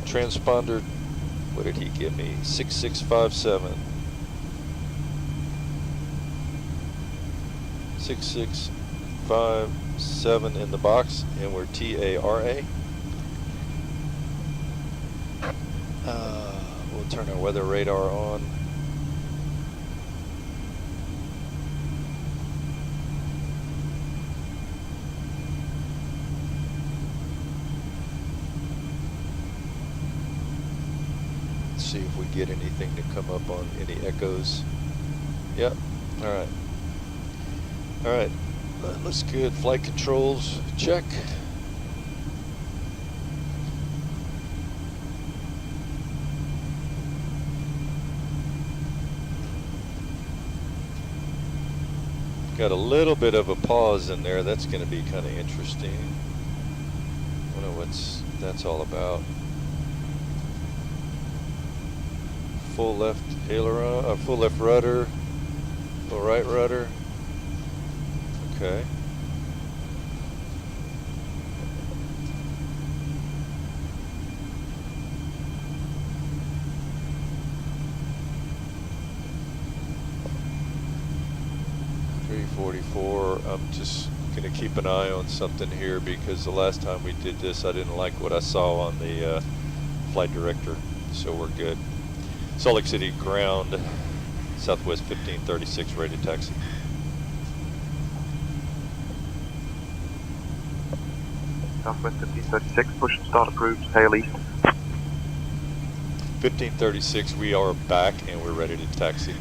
Transponder, what did he give me? 6657. 6657 in the box, and we're TARA. We'll turn our weather radar on. See if we get anything to come up on any echoes. Yep. Alright. Alright. That looks good. Flight controls, check. Got a little bit of a pause in there. That's going to be kind of interesting. I don't know what that's all about. Full left aileron, full left rudder, full right rudder. Okay. I'm just going to keep an eye on something here because the last time we did this I didn't like what I saw on the flight director, so we're good. Salt Lake City ground, Southwest 1536, rated taxi. Southwest 1536, push and start approved, tail east. 1536, we are back and we're ready to taxi.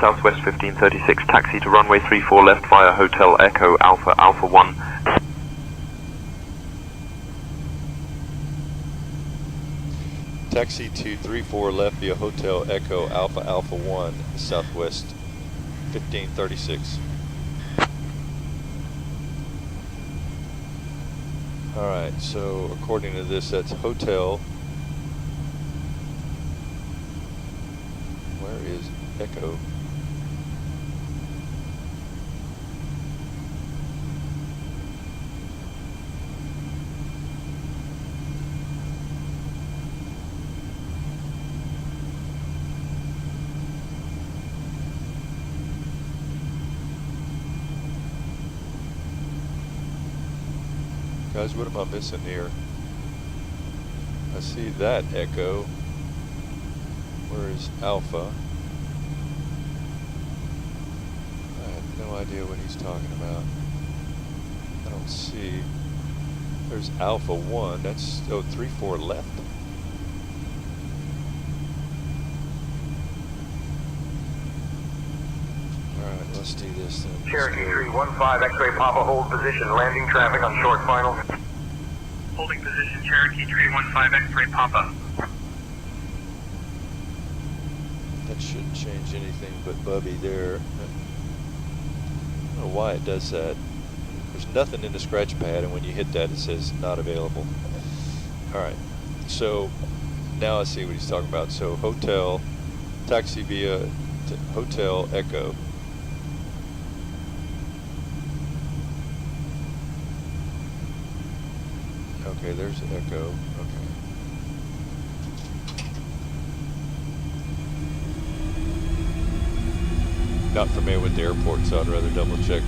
Southwest 1536, taxi to runway 34 left via Hotel Echo Alpha Alpha 1. Taxi to 34 left via Hotel Echo Alpha Alpha 1, Southwest 1536. Alright, so according to this, that's Hotel. Where is Echo? Guys, what am I missing here? I see that Echo. Where is Alpha? I have no idea what he's talking about. I don't see. There's Alpha 1. That's, oh, 3-4 left. Alright, let's do this then. Cherokee 315, X-ray Papa, hold position, landing traffic on short final. Holding position, Cherokee 315, X-ray Papa. That shouldn't change anything but Bubby there. I don't know why it does that. There's nothing in the scratch pad, and when you hit that it says not available. Alright, so now I see what he's talking about. So Hotel, taxi via Hotel Echo. Okay, there's Echo. Okay. Not familiar with the airport, so I'd rather double check.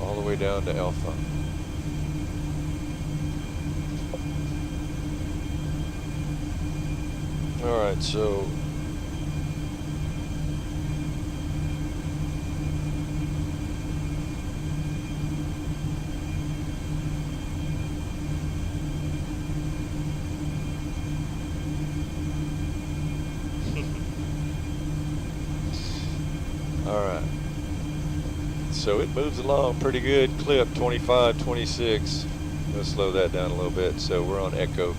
All the way down to Alpha. Alright, so so it moves along pretty good. Clip 25, 26. Let's slow that down a little bit. So we're on echo.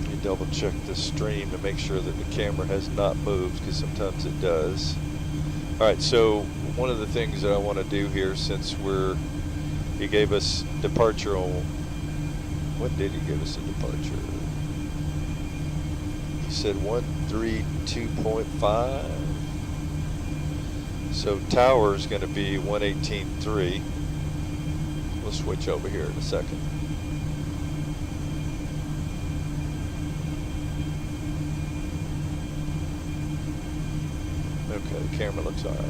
You double check the stream to make sure that the camera has not moved, because sometimes it does. All right, so one of the things that I want to do here, since he gave us departure on, what did he give us a departure? He said 132.5. So tower is going to be 118.3. We'll switch over here in a second. Okay, the camera looks all right.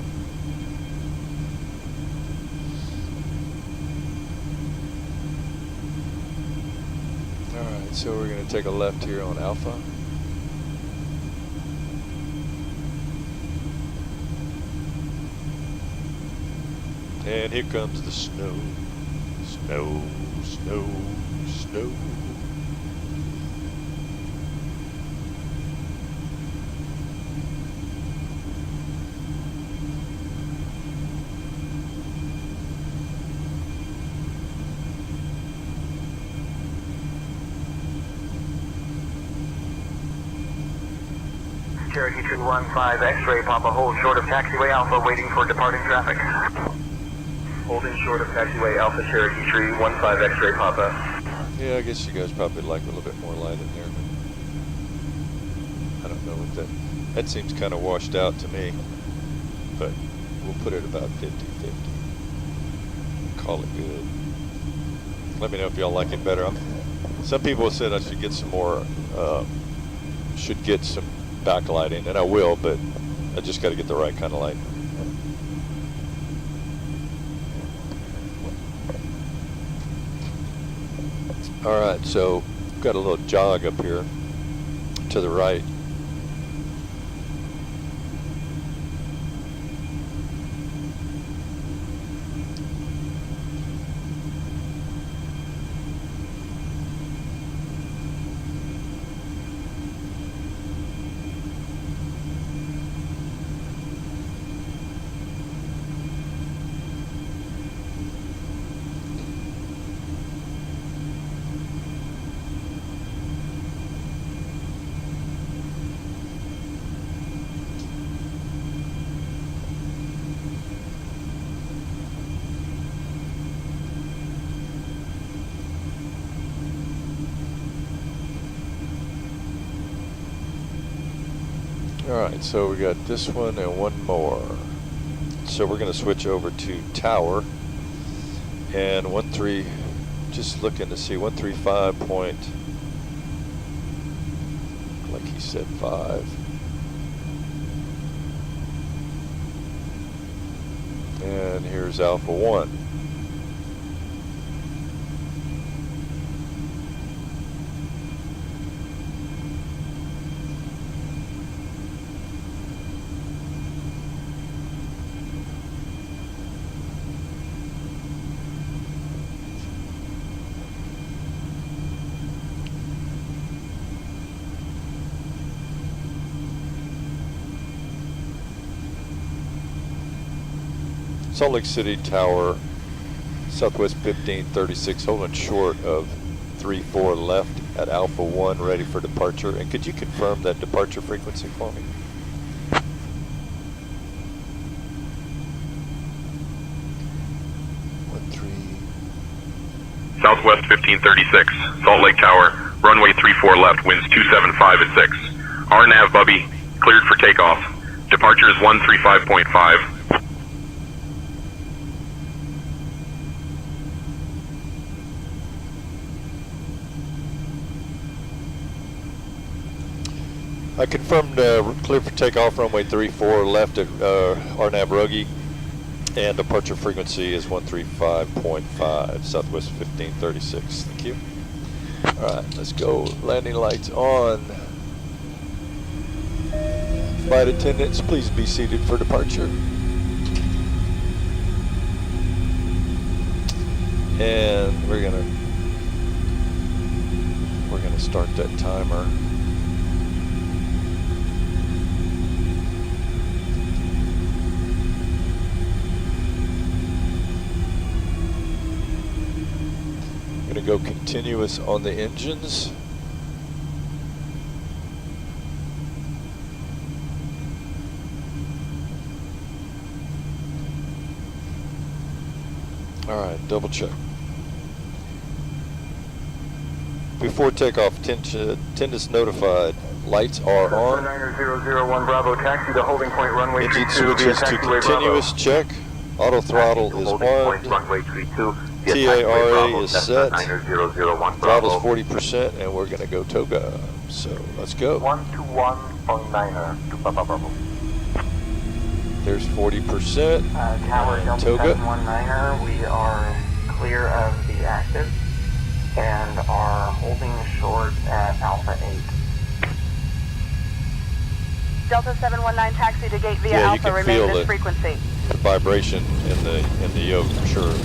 All right, so we're going to take a left here on Alpha. And here comes the snow. Snow, snow, snow. Cherokee Tree 15 X-ray, Papa, hold short of taxiway Alpha, waiting for departing traffic. Holding short of taxiway Alpha, Cherokee Tree 15 X-ray, Papa. Yeah, I guess you guys probably like a little bit more light in there. But I don't know what that seems kind of washed out to me. But we'll put it about 50-50. Call it good. Let me know if y'all like it better. Some people said I should get some more, should get some backlighting, and I will, but I just got to get the right kind of light. All right, so got a little jog up here to the right. Alright, so we got this one and one more. So we're going to switch over to tower. And 13, just looking to see 135 point, like he said, 5. And here's Alpha 1. Salt Lake City Tower, Southwest 1536, holding short of 34 left at Alpha 1, ready for departure. And could you confirm that departure frequency for me? Southwest 1536, Salt Lake Tower, runway 34 left, winds 275 at 6. RNAV Bubby, cleared for takeoff. Departure is 135.5. I confirmed clear for takeoff, runway 34 left at RNAV Ruggie, and departure frequency is 135.5, Southwest 1536. Thank you. Alright, let's go. Landing lights on. Flight attendants, please be seated for departure. And we're gonna start that timer. go continuous on the engines. Alright, double check. Before takeoff, attendants notified. Lights are on. 9001 Bravo, taxi to holding point runway 32. Engine switches to continuous check. Auto throttle is armed. TARA is set. Throttle's 40%, and we're going to go toga. So let's go. 121.9er to Papa Bravo. There's 40%. Tower Delta toga. 719er, we are clear of the active and are holding short at Alpha 8. Delta 719 taxi to gate via Yeah, Alpha, remain this frequency. The vibration in the yoke for sure.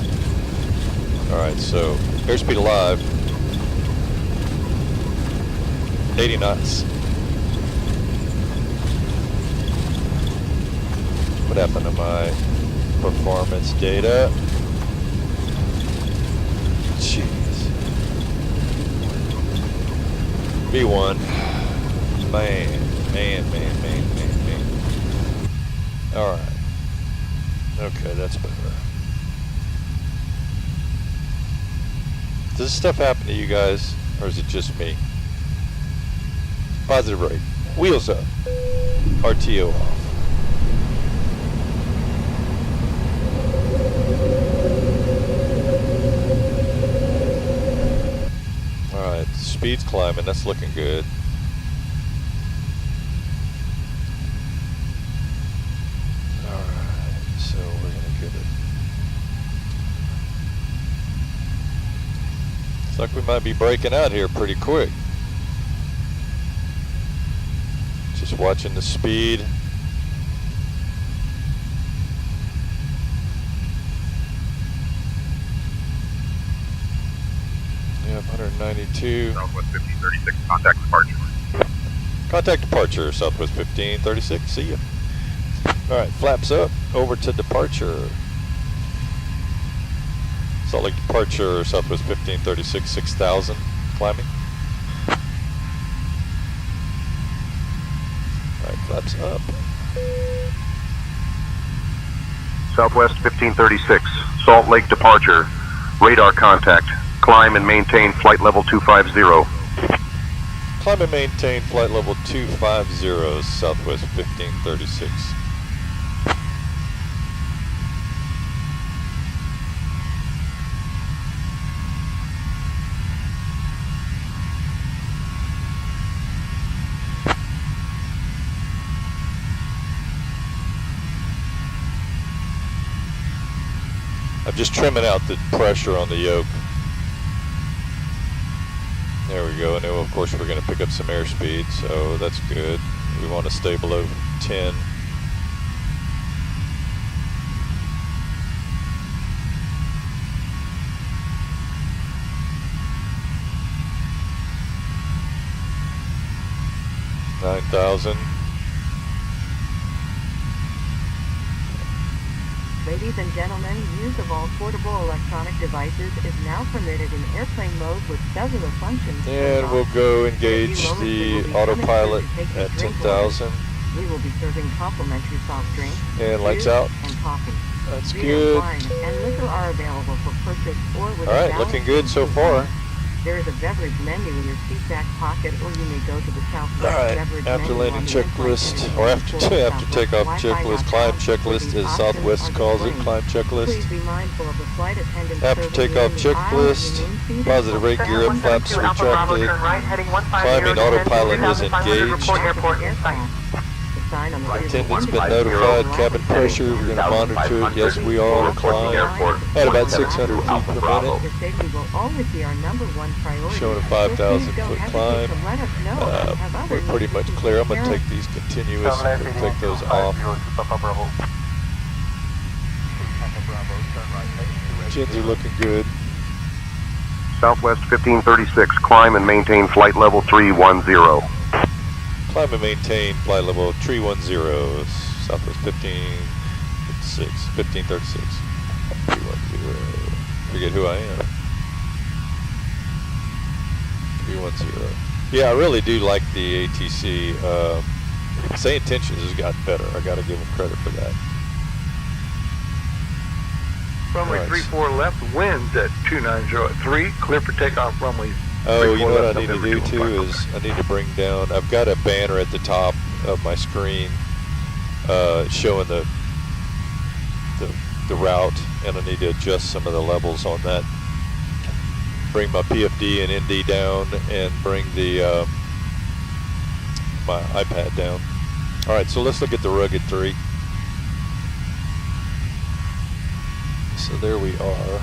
All right, so airspeed alive, 80 knots. What happened to my performance data? Jeez. B1. Man. All right. Okay, that's better. Does this stuff happen to you guys, or is it just me? Positive rate. Wheels up. RTO off. Alright, speed's climbing. That's looking good. Alright, so we're going to get it. Looks like we might be breaking out here pretty quick. Just watching the speed. Yep, 192. Southwest 1536, contact departure. Contact departure, Southwest 1536, see ya. Alright, flaps up, over to departure. Salt Lake departure, Southwest 1536, 6000, climbing. Alright, flaps up. Southwest 1536, Salt Lake departure. Radar contact. Climb and maintain flight level 250. Climb and maintain flight level 250, Southwest 1536. I'm just trimming out the pressure on the yoke. There we go, and then of course we're going to pick up some airspeed, so that's good. We want to stay below 10. $9,000. Ladies and gentlemen, use of all portable electronic devices is now permitted in airplane mode with cellular functions. And we'll go engage the autopilot at 10,000. We will be serving complimentary soft drinks, and lights out. And coffee. That's Beer, good. wine, and liquor are available for purchase or with All right, looking good so far. There is a beverage menu in your seat back pocket, or you may go to the Southwest All right, beverage after menu landing on the checklist, in-flight or area. after takeoff checklist, climb checklist is Southwest calls it, climb checklist. Please be mindful of the flight attendant After takeoff checklist, positive rate gear up, flaps retracted, climbing autopilot is engaged. Attendant's been notified, cabin pressure, we're going to monitor it, yes we are, climb at about 600 feet per minute. Showing a 5,000 foot climb. We're pretty much clear. I'm going to take these continuous, take those off. Engines are looking good. Southwest 1536, climb and maintain flight level 310. Climb and maintain flight level 310, Southwest 1536. 310. Forget who I am. 370. Yeah, I really do like the ATC. SayIntentions has gotten better. I got to give them credit for that. Runway 34 left, winds at 2903, clear for takeoff runway. Oh, you know what I need to do too is I need to bring down, I've got a banner at the top of my screen showing the route, and I need to adjust some of the levels on that. Bring my PFD and ND down, and bring the my iPad down. All right, so let's look at the Rugged 3. So there we are.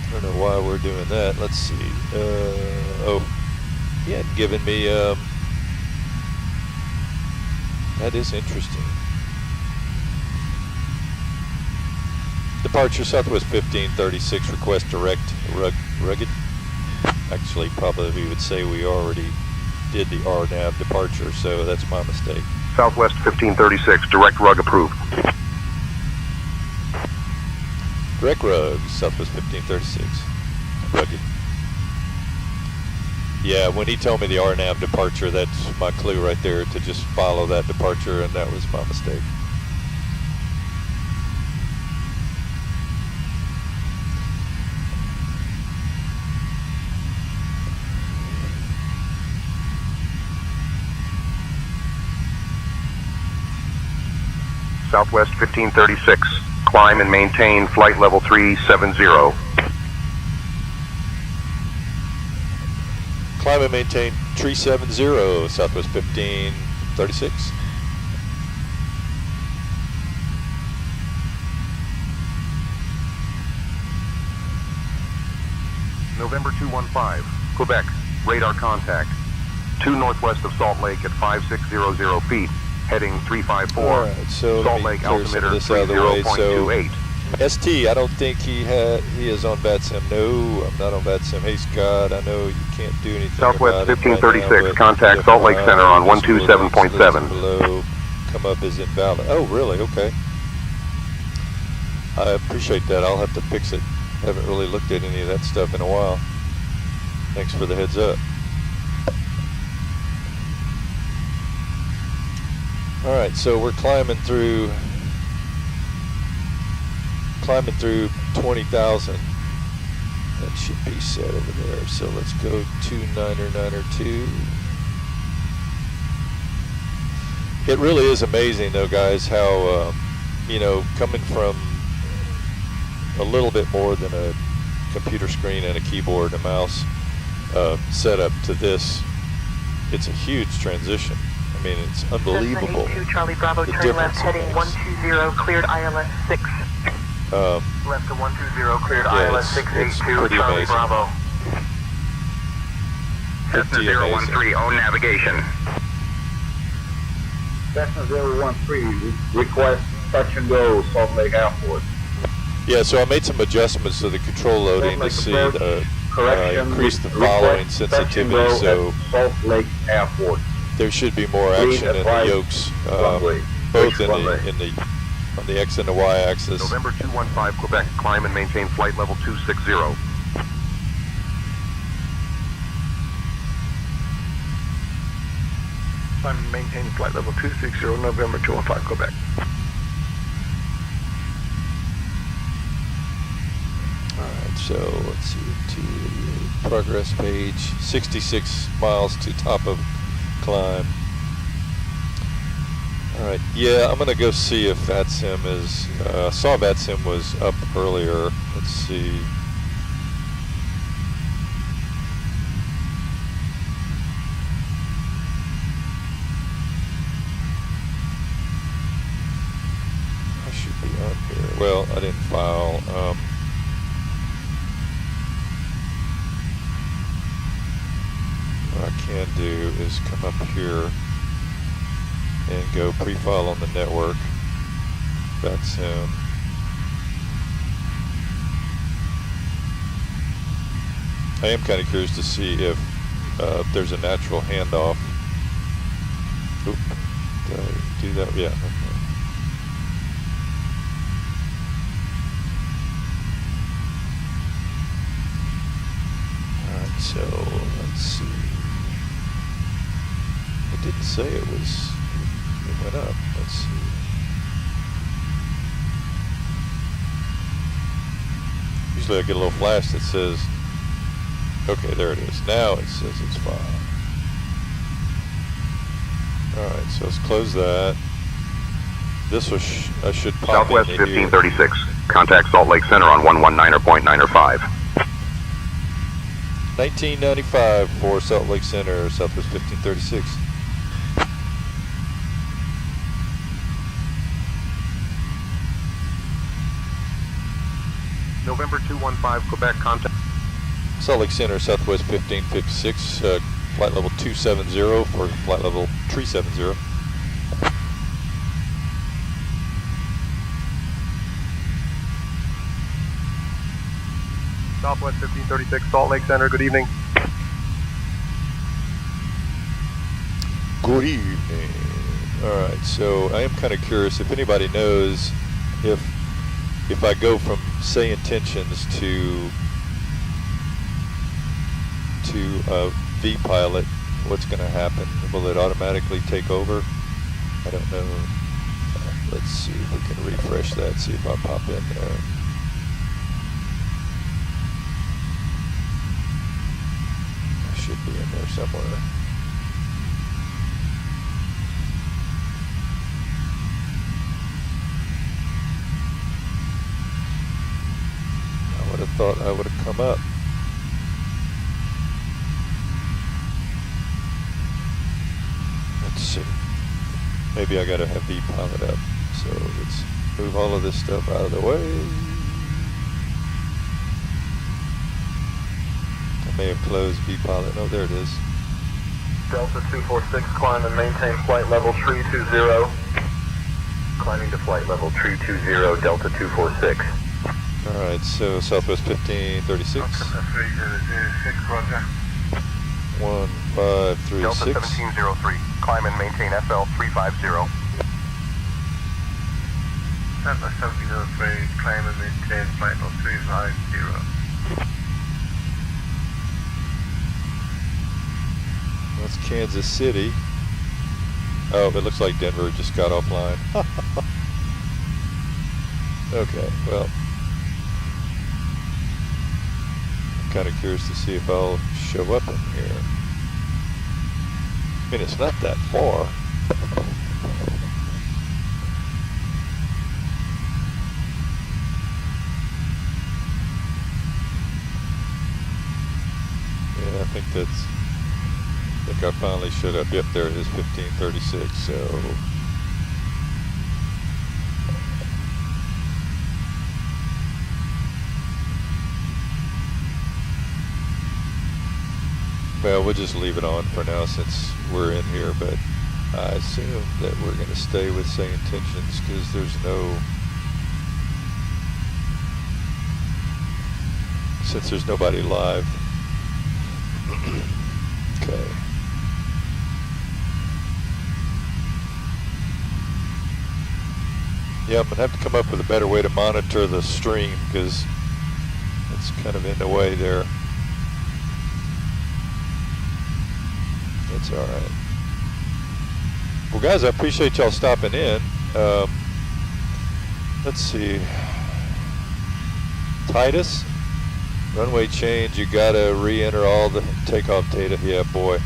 I don't know why we're doing that. Let's see. Oh, he hadn't given me. That is interesting. Departure Southwest 1536. Request direct Rugged. Actually, probably we would say we already did the RNAV departure, so that's my mistake. Southwest 1536. Direct Rug approved. Direct Rug, Southwest 1536, Rugged. Yeah, when he told me the RNAV departure, that's my clue right there to just follow that departure, and that was my mistake. Southwest 1536. Climb and maintain flight level 370. Climb and maintain 370, Southwest 1536. November 215, Quebec, radar contact. 2 northwest of Salt Lake at 5600 feet. Heading 354. All right, so Salt Lake altimeter this out of the way. So 30.28. ST, I don't think he is on Vatsim. No, I'm not on Vatsim. Hey Scott, I know you can't do anything. Southwest about 1536. It right now, Contact Salt Lake Center on 127.7. Below, come up as invalid. Oh, really? Okay. I appreciate that. I'll have to fix it. Haven't really looked at any of that stuff in a while. Thanks for the heads up. All right, so we're climbing through 20,000. That should be set over there. So let's go 29902. It really is amazing, though, guys, how you know, coming from a little bit more than a computer screen and a keyboard and a mouse setup to this, it's a huge transition. I mean, it's unbelievable. Cessna 82 Charlie Bravo, turn left, heading 120, cleared ILS 6. Left to 120, cleared ILS 682, Charlie amazing. Bravo. Cessna 013, own navigation. Cessna 013, request touch and go, Salt Lake Airport. Yeah, so I made some adjustments to the control loading to see the increase the following sensitivity. So Salt Lake Airport. There should be more action in the Yokes, both on the X and the Y axis. November 215, Quebec, climb and maintain flight level 260. Climb and maintain flight level 260, November 215, Quebec. Alright, so let's see, to progress page, 66 miles to top of climb. Alright, yeah, I'm gonna go see if Vatsim is, I saw Vatsim was up earlier. Let's see. I should be on here. Well, I didn't file. What I can do is come up here and go pre-file on the network. Vatsim. I am kind of curious to see if there's a natural handoff. Oop, did I do that? Yeah. Okay. so let's see. It didn't say it went up. Let's see. Usually I get a little flash that says, okay, there it is. Now it says it's fine. Alright, so let's close that. This was, I should pop Southwest into 1536. Contact Salt Lake Center on 119.905. 1995 for Salt Lake Center, Southwest 1536. November 215, Quebec, contact. Salt Lake Center, Southwest 1556, flight level 270 for flight level 370. Southwest 1536, Salt Lake Center, good evening. Good evening. Alright, so I am kind of curious if anybody knows if I go from SayIntentions to vPilot, what's going to happen? Will it automatically take over? I don't know. Let's see if we can refresh that, see if I pop in there. I should be in there somewhere. I would have thought I would have come up. Let's see. Maybe I gotta have vPilot up. So let's move all of this stuff out of the way. I may have closed vPilot. Oh, there it is. Delta 246, climb and maintain flight level 320. Climbing to flight level 320, Delta 246. Alright, so Southwest 1536. 306, roger. 1536. Delta 1703, climb and maintain FL 350. Delta 1703, climb and maintain flight level 350. That's Kansas City. Oh, it looks like Denver just got offline. Okay, well, I'm kind of curious to see if I'll show up in here. I mean, it's not that far. Yeah, I think I finally showed up. Yep, there it is, 1536, so. Well, we'll just leave it on for now since we're in here, but I assume that we're going to stay with SayIntentions because since there's nobody live. Okay. Yeah, I'm going to have to come up with a better way to monitor the stream because it's kind of in the way there. It's alright. Well, guys, I appreciate y'all stopping in. Let's see. Titus, runway change, you gotta re-enter all the takeoff data. Yeah, boy.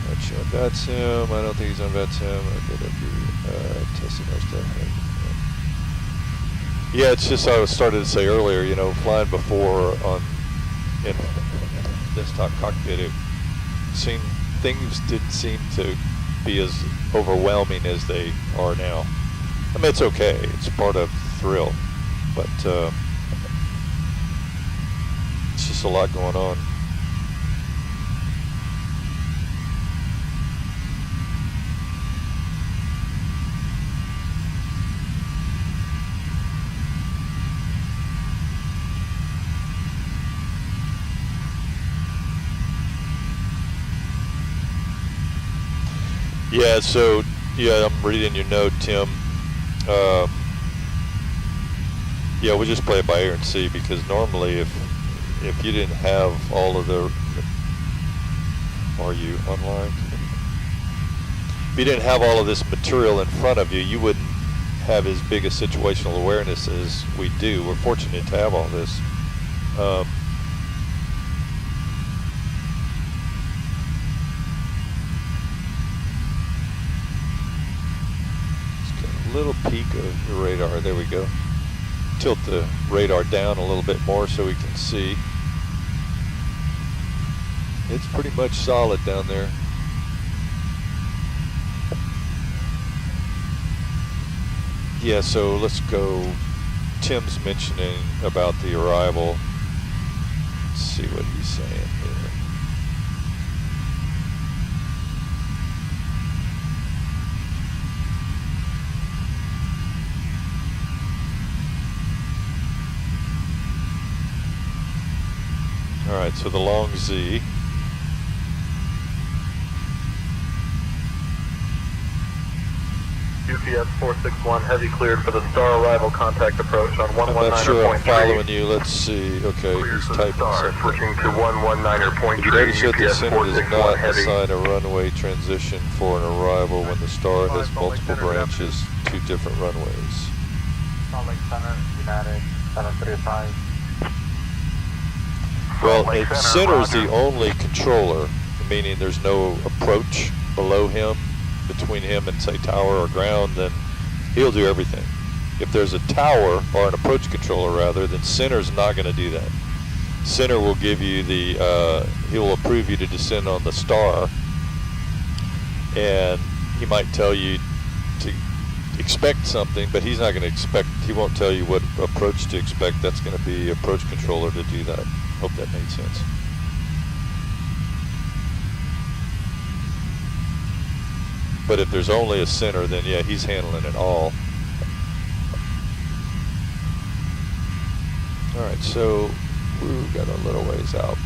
Not showing Vatsim. I don't think he's on Vatsim. Okay, testing our stuff. Yeah, it's just I started to say earlier, you know, flying before in desktop cockpit, things didn't seem to be as overwhelming as they are now. I mean, it's okay. It's part of the thrill, but it's just a lot going on. Yeah, so, yeah, I'm reading your note, Tim. Yeah, we'll just play it by ear and see, because normally if if you didn't have all of the, are you online? If you didn't have all of this material in front of you, you wouldn't have as big a situational awareness as we do. We're fortunate to have all this. Let's get a little peek of the radar. There we go. Tilt the radar down a little bit more so we can see. It's pretty much solid down there. Yeah, so let's go. Tim's mentioning about the arrival. Let's see what he's saying here. All right, so the long Z. UPS 461 heavy cleared for the star arrival contact approach on 119.3. I'm not sure I'm following you. Let's see. Okay, he's typing something. Switching to 119.3. Notice that the center does not assign a runway transition for an arrival when the star has multiple branches to different runways. Salt Lake Center, United 735. Well, center is the only controller, meaning there's no approach below him, between him and say tower or ground, then he'll do everything. If there's a tower or an approach controller rather, then center's not going to do that. Center will give you the, he will approve you to descend on the star, and he might tell you to expect something, but he's not going to expect, he won't tell you what approach to expect. That's going to be approach controller to do that. Hope that made sense. But if there's only a center, then yeah, he's handling it all. All right, so we've got a little ways out.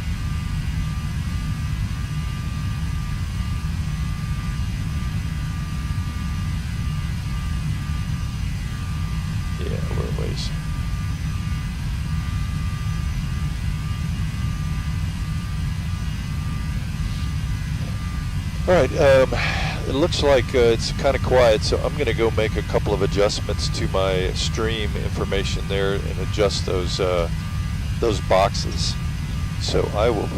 Yeah, we're a ways. All right, it looks like it's kind of quiet, so I'm going to go make a couple of adjustments to my stream information there and adjust those boxes. So I will.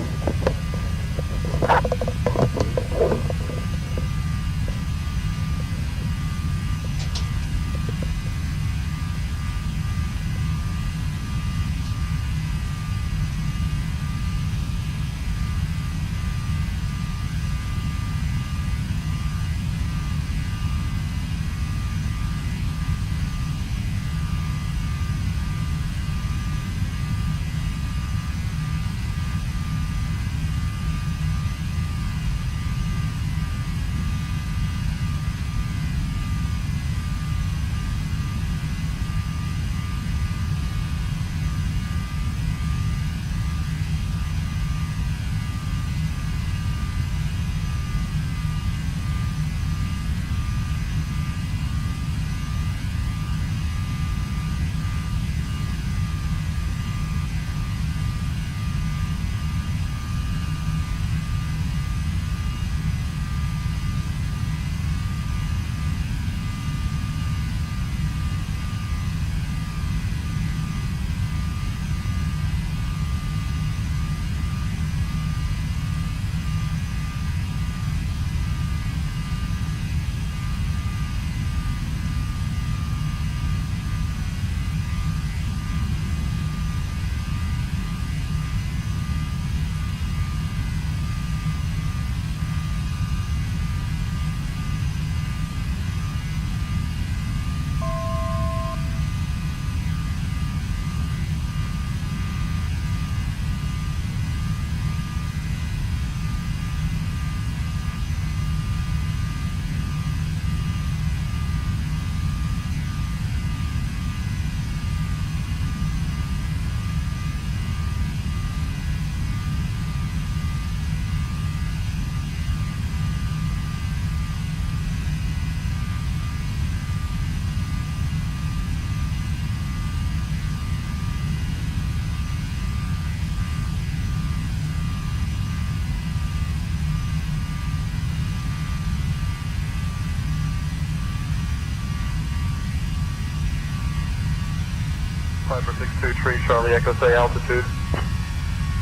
Piper 623 Charlie Echo, say altitude.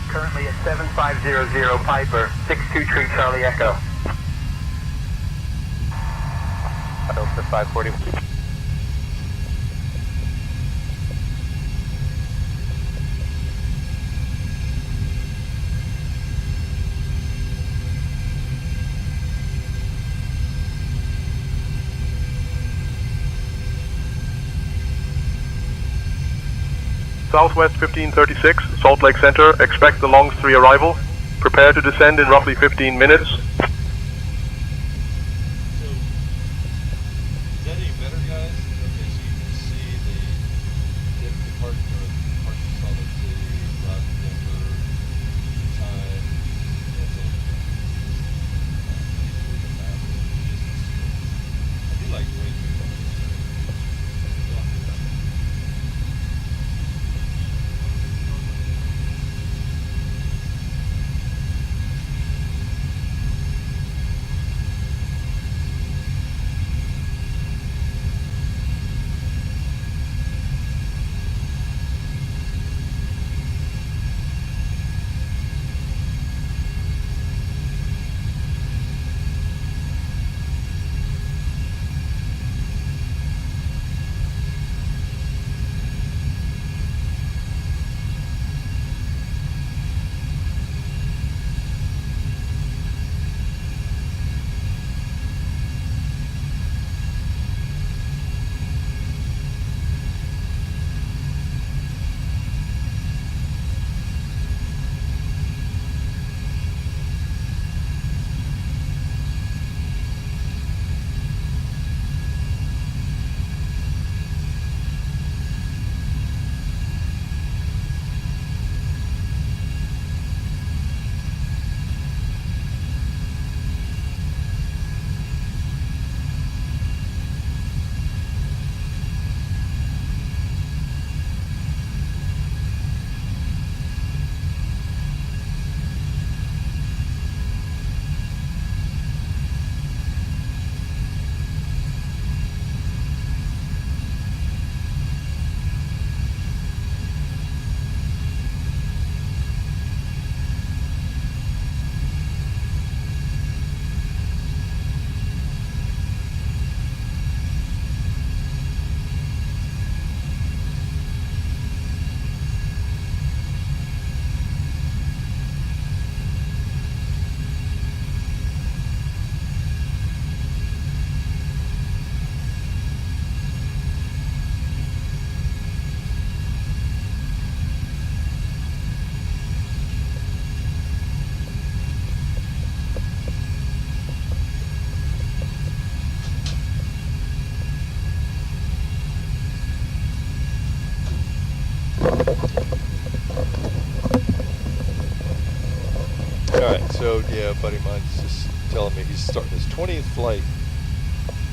Currently at 7500 Piper, 623 Charlie Echo. Delta 540. Southwest 1536, Salt Lake Center, expect the Longs 3 arrival. Prepare to descend in roughly 15 minutes. Is that any better, guys? Okay, so you can see the departure Salt Lake City, route to Denver, time. I do like the way you go. So yeah, a buddy of mine's just telling me he's starting his 20th flight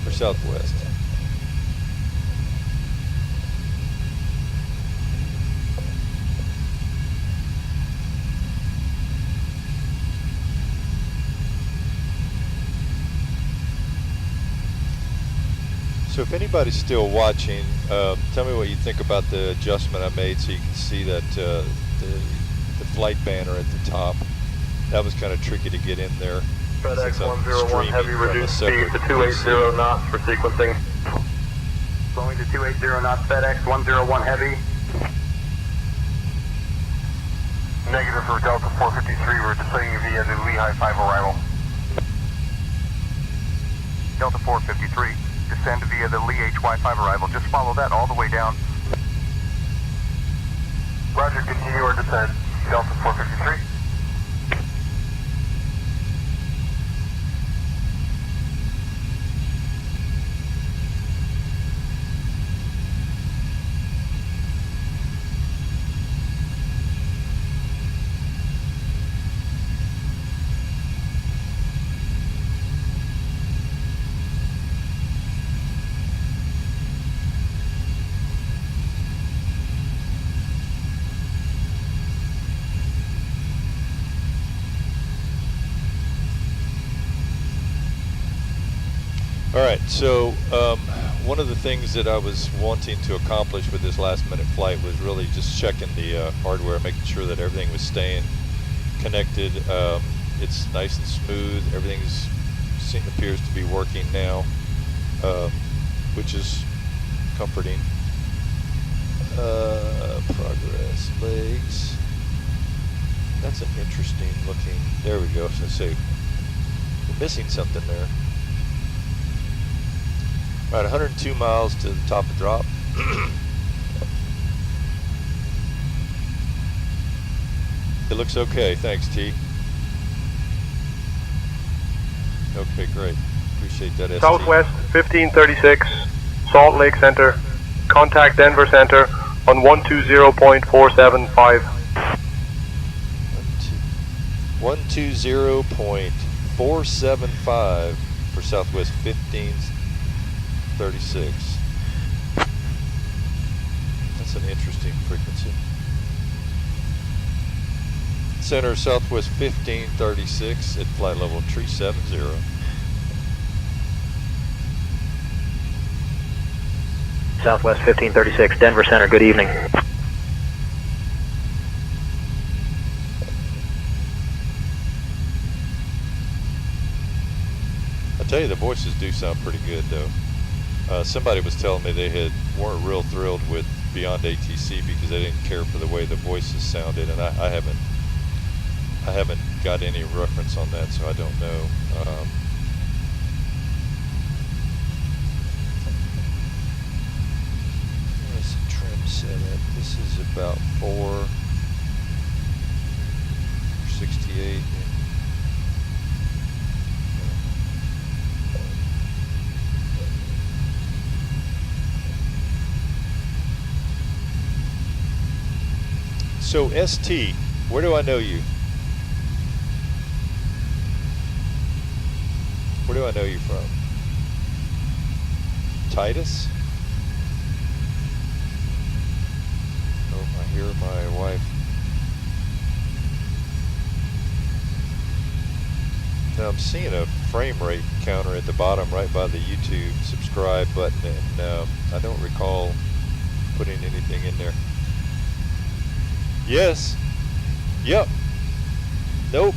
for Southwest. So if anybody's still watching, tell me what you think about the adjustment I made so you can see that the flight banner at the top. That was kind of tricky to get in there. FedEx 101 Heavy, reduced speed to 280 knots for sequencing. Slowing to 280 knots, FedEx 101 Heavy. Negative for Delta 453, we're descending via the Lehigh 5 arrival. Delta 453, descend via the Lehigh Y5 arrival. Just follow that all the way down. Roger, continue our descent. Delta 453. All right, so one of the things that I was wanting to accomplish with this last minute flight was really just checking the hardware, making sure that everything was staying connected. It's nice and smooth. Everything appears to be working now, which is comforting. Progress legs. That's an interesting looking. There we go. So say we're missing something there. Right, 102 miles to the top of drop. It looks okay. Thanks, T. Okay, great. Appreciate that, ST. Southwest 1536, Salt Lake Center. Contact Denver Center on 120.475. 120.475 for Southwest 1536. That's an interesting frequency. Center Southwest 1536 at flight level 370. Southwest 1536, Denver Center, good evening. I tell you, the voices do sound pretty good, though. Somebody was telling me they weren't real thrilled with Beyond ATC because they didn't care for the way the voices sounded, and I haven't got any reference on that, so I don't know. Where's the trim set at? This is about 468. So ST, where do I know you? Where do I know you from? Titus? Oh, I hear my wife. Now I'm seeing a frame rate counter at the bottom right by the YouTube subscribe button, and I don't recall putting anything in there. Yes. Yep. Nope.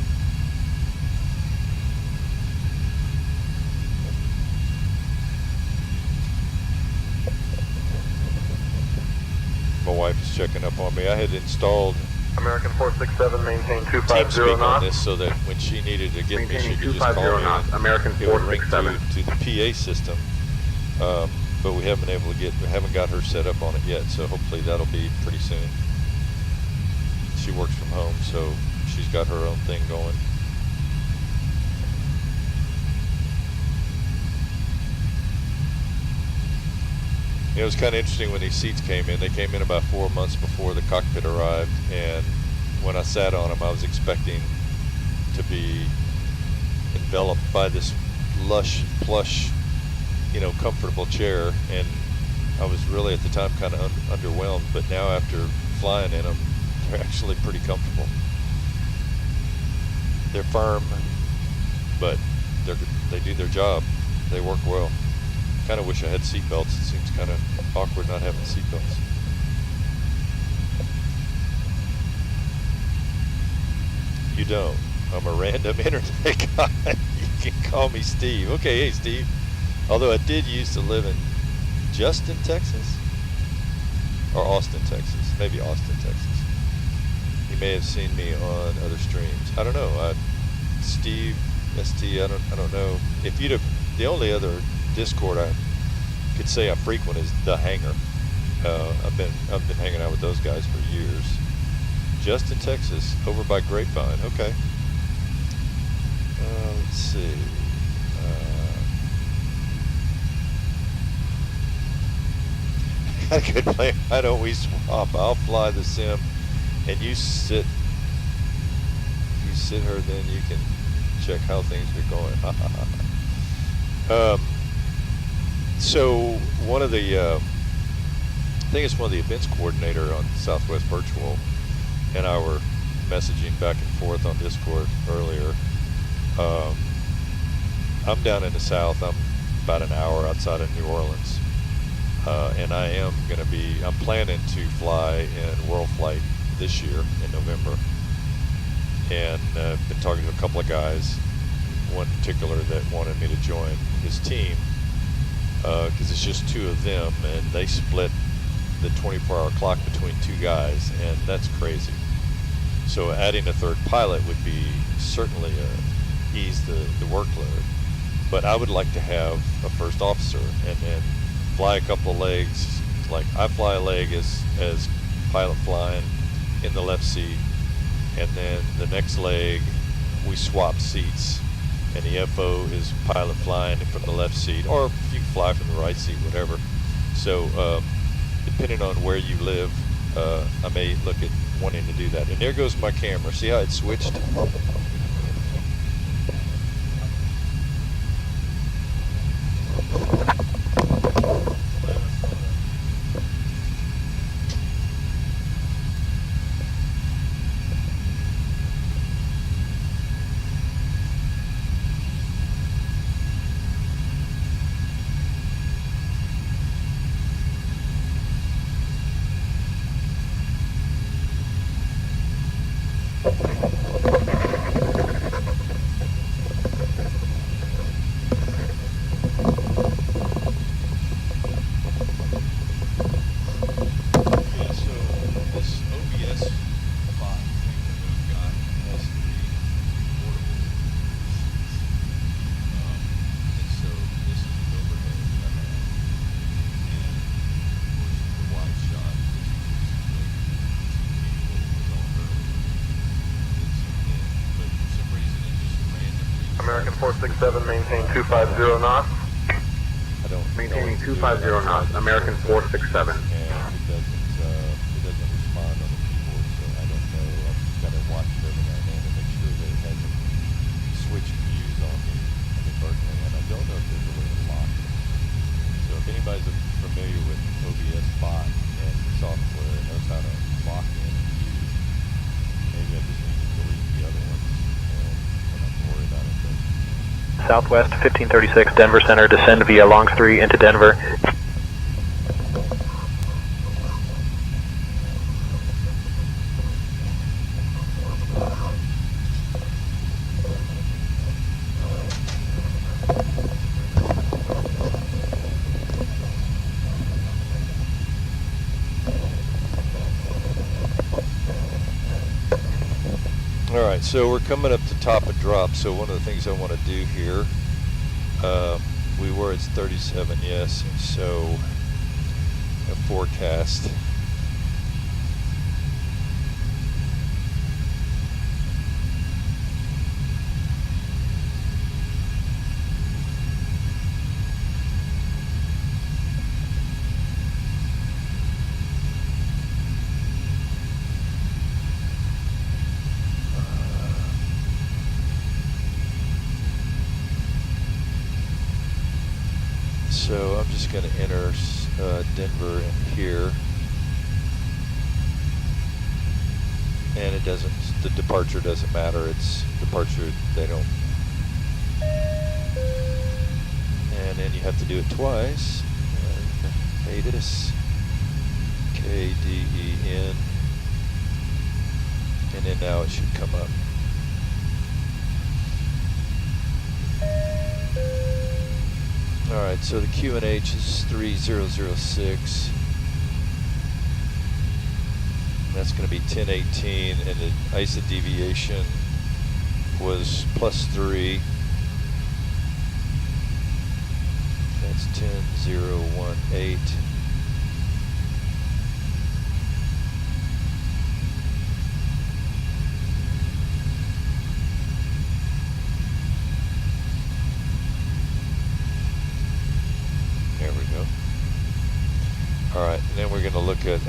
My wife is checking up on me. I had installed American 467, maintain 250 TeamSpeak knots. on this so that when she needed to get me, she could just call me. American It would ring 467. to the PA system. But we haven't been able to haven't got her set up on it yet, so hopefully that'll be pretty soon. She works from home, so she's got her own thing going. It was kind of interesting when these seats came in. They came in about 4 months before the cockpit arrived, and when I sat on them, I was expecting to be enveloped by this lush, plush, comfortable chair, and I was really at the time kind of underwhelmed, but now after flying in them, they're actually pretty comfortable. They're firm, but they do their job. They work well. Kind of wish I had seat belts. It seems kind of awkward not having seat belts. You don't. I'm a random internet guy. You can call me Steve. Okay, hey Steve. Although I did used to live in Justin, Texas, or Austin, Texas. Maybe Austin, Texas. You may have seen me on other streams. I don't know. Steve, ST. I don't know. If you'd have, the only other Discord I could say I frequent is the Hangar. I've been hanging out with those guys for years. Justin, Texas, over by Grapevine. Okay. Let's see. Got a good plan. Why don't we swap? I'll fly the sim, and you sit her. Then you can check how things are going. So one of the, I think it's one of the events coordinator on Southwest Virtual, and I were messaging back and forth on Discord earlier. I'm down in the south. I'm about an hour outside of New Orleans, and I'm planning to fly in World Flight this year in November, and been talking to a couple of guys, one particular that wanted me to join his team, because it's just two of them, and they split the 24-hour clock between two guys, and that's crazy. So adding a third pilot would be certainly ease the workload, but I would like to have a first officer and then fly a couple of legs. Like I fly a leg as pilot flying in the left seat, and then the next leg we swap seats, and the FO is pilot flying from the left seat, or if you fly from the right seat, whatever. So depending on where you live, I may look at wanting to do that. And there goes my camera. See how it switched? American 467, maintain 250 knots. I don't Maintaining 250 knots, American 467. And it doesn't respond on the keyboard, so I don't know. I've just got to watch it every now and then to make sure that it hasn't switched views on me inadvertently, and I don't know if there's a way to lock it. So if anybody's familiar with OBS bot and software and knows how to lock in views, maybe I just need to delete the other ones and I don't have to worry about it. But Southwest 1536 Denver Center, descend via Longs 3 into Denver. Alright, so we're coming up to top of drop, so one of the things I want to do here, we were at 37, yes, so a forecast. So I'm just going to enter Denver in here, and it doesn't, the departure doesn't matter, it's departure, they don't, and then you have to do it twice, and pay this, KDEN, and then now it should come up. Alright, so the QNH is 3006. That's going to be 1018, and the ISA deviation was +3. That's 10018. There we go. Alright, and then we're going to look at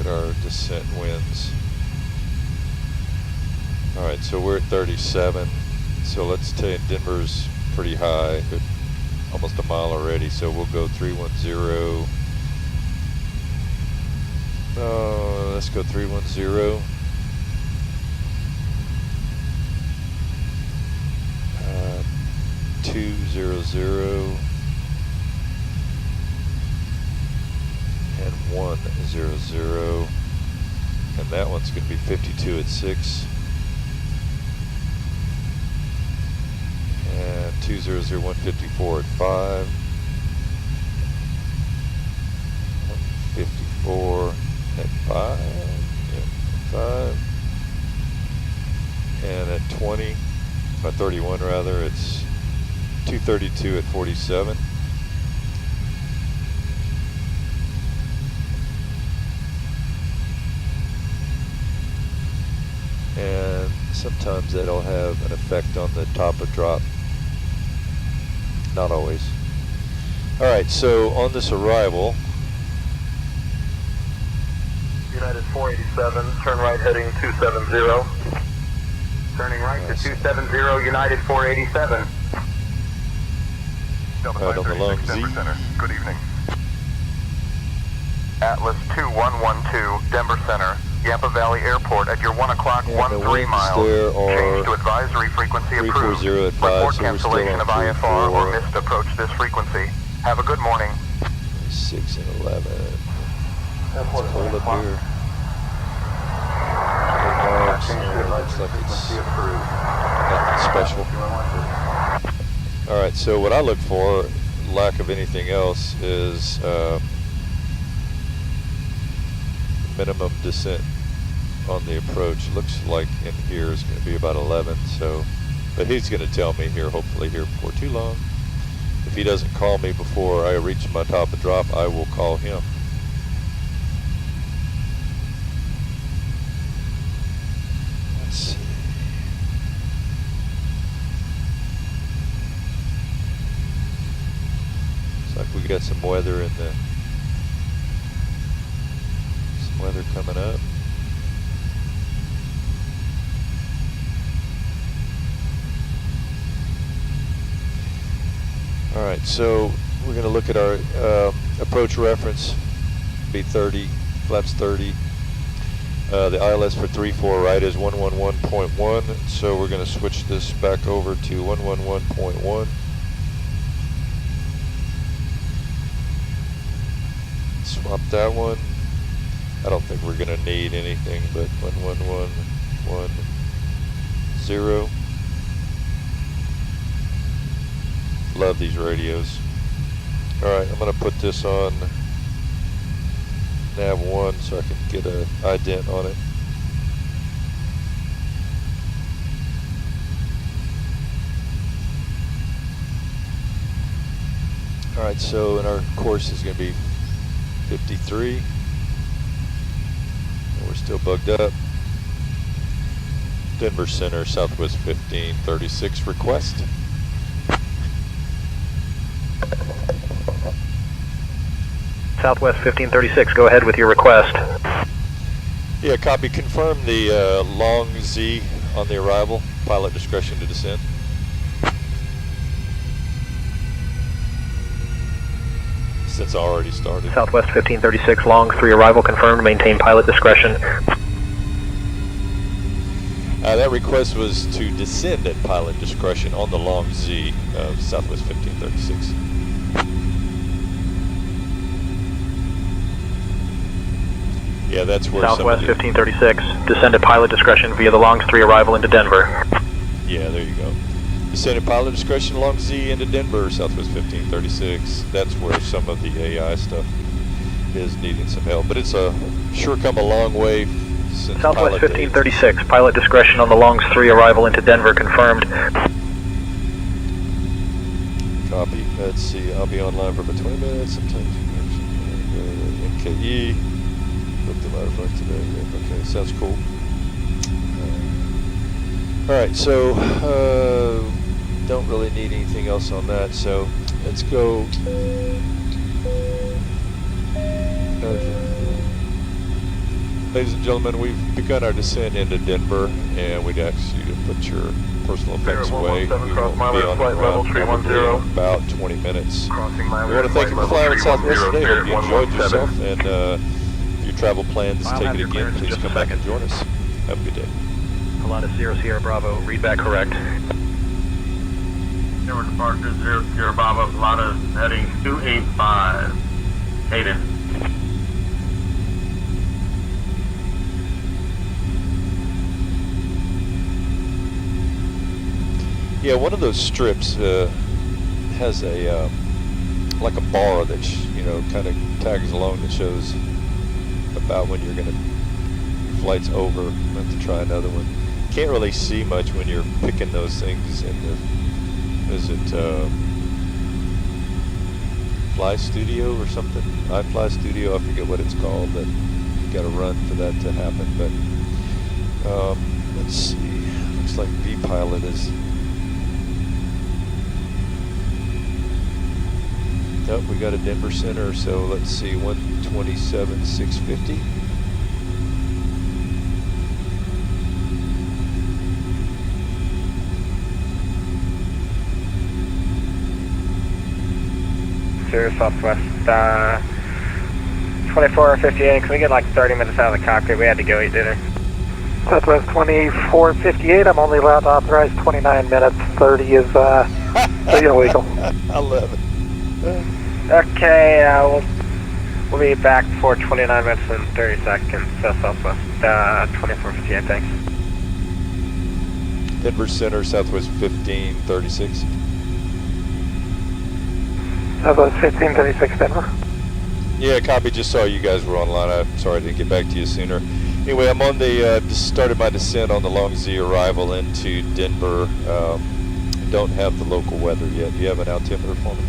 our descent winds. Alright, so we're at 37. So let's take Denver's pretty high, but almost a mile already, so we'll go 310. Let's go 310. 200 and 100, and that one's going to be 52 at 6, and 200 154 at 5, 154 at 5, yeah, 5, and at 20, or 31 rather, it's 232 at 47. And sometimes that'll have an effect on the top of drop. Not always. Alright, so on this arrival, United 487, turn right heading 270. Turning right to 270, United 487. right on the long Z. Good evening. Atlas 2112, Denver Center, Yampa Valley Airport at your 1 o'clock, 13 miles. Change to advisory frequency approved. 340 at 5, Report so we're still cancellation on of IFR or missed approach this frequency. Have a good morning. 6 and 11. It's cold up here. Looks like it's nothing special. Alright, so what I look for, lack of anything else, is minimum descent on the approach. Looks like in here is going to be about 11, so, but he's going to tell me here, hopefully here before too long. If he doesn't call me before I reach my top of drop, I will call him. Let's see. Looks like we got some weather in the weather coming up. Alright, so we're going to look at our approach reference, B30, flaps 30. The ILS for 3-4 right is 111.1, so we're going to switch this back over to 111.1. Swap that one. I don't think we're going to need anything but 11110. Love these radios. Alright, I'm going to put this on nav 1 so I can get a ident on it. Alright, so in our course is going to be 53. We're still bugged up. Denver Center, Southwest 1536 request. Southwest 1536, go ahead with your request. Yeah, copy. Confirm the long Z on the arrival. Pilot discretion to descend. Since I already started. Southwest 1536, long 3 arrival confirmed, maintain pilot discretion. That request was to descend at pilot discretion on the long Z of Southwest 1536. Yeah, that's where Southwest 1536, descend at pilot discretion via the Longs 3 arrival into Denver. Yeah, there you go. Descend at pilot discretion, Long Z into Denver, Southwest 1536. That's where some of the AI stuff is needing some help. But it's sure come a long way since Southwest 1536, pilot discretion on the Longs 3 arrival into Denver confirmed. Copy. Let's see, I'll be online for about 20 minutes. Sometimes NKE. Booked them out of flight today. Yeah, okay, sounds cool. Alright, so don't really need anything else on that, so let's go. Ladies and gentlemen, we've begun our descent into Denver, and we'd ask you to put your personal effects away. We won't be on the ground probably in about 20 minutes. We want to thank you for flying with Southwest today. Hope you enjoyed yourself, and if your travel plans take it again, please come back and join us. Have a good day. Pilatus 0 Sierra Bravo, read back correct. Denver departure 00 Bravo, Pilatus heading 285, KDEN. Yeah, one of those strips has a like a bar that kind of tags along that shows about when you're gonna flight's over. I have to try another one. Can't really see much when you're picking those things in the FlyLiveStudio or something. FlyLiveStudio, I forget what it's called, but you got to run for that to happen. But let's see. Looks like vPilot is. Nope, we got a Denver Center, so let's see, 127,650. Southwest 2458, can we get like 30 minutes out of the cockpit? We had to go eat dinner. Southwest 2458, I'm only allowed to authorize 29 minutes, 30 is illegal. I love it. Okay, we'll be back for 29 minutes and 30 seconds, Southwest 2458, thanks. Denver Center, Southwest 1536. Southwest 1536, Denver. Yeah, copy. Just saw you guys were online. I'm sorry I didn't get back to you sooner. Anyway, I'm on the, started my descent on the Long Z arrival into Denver. Don't have the local weather yet. Do you have an altimeter for me?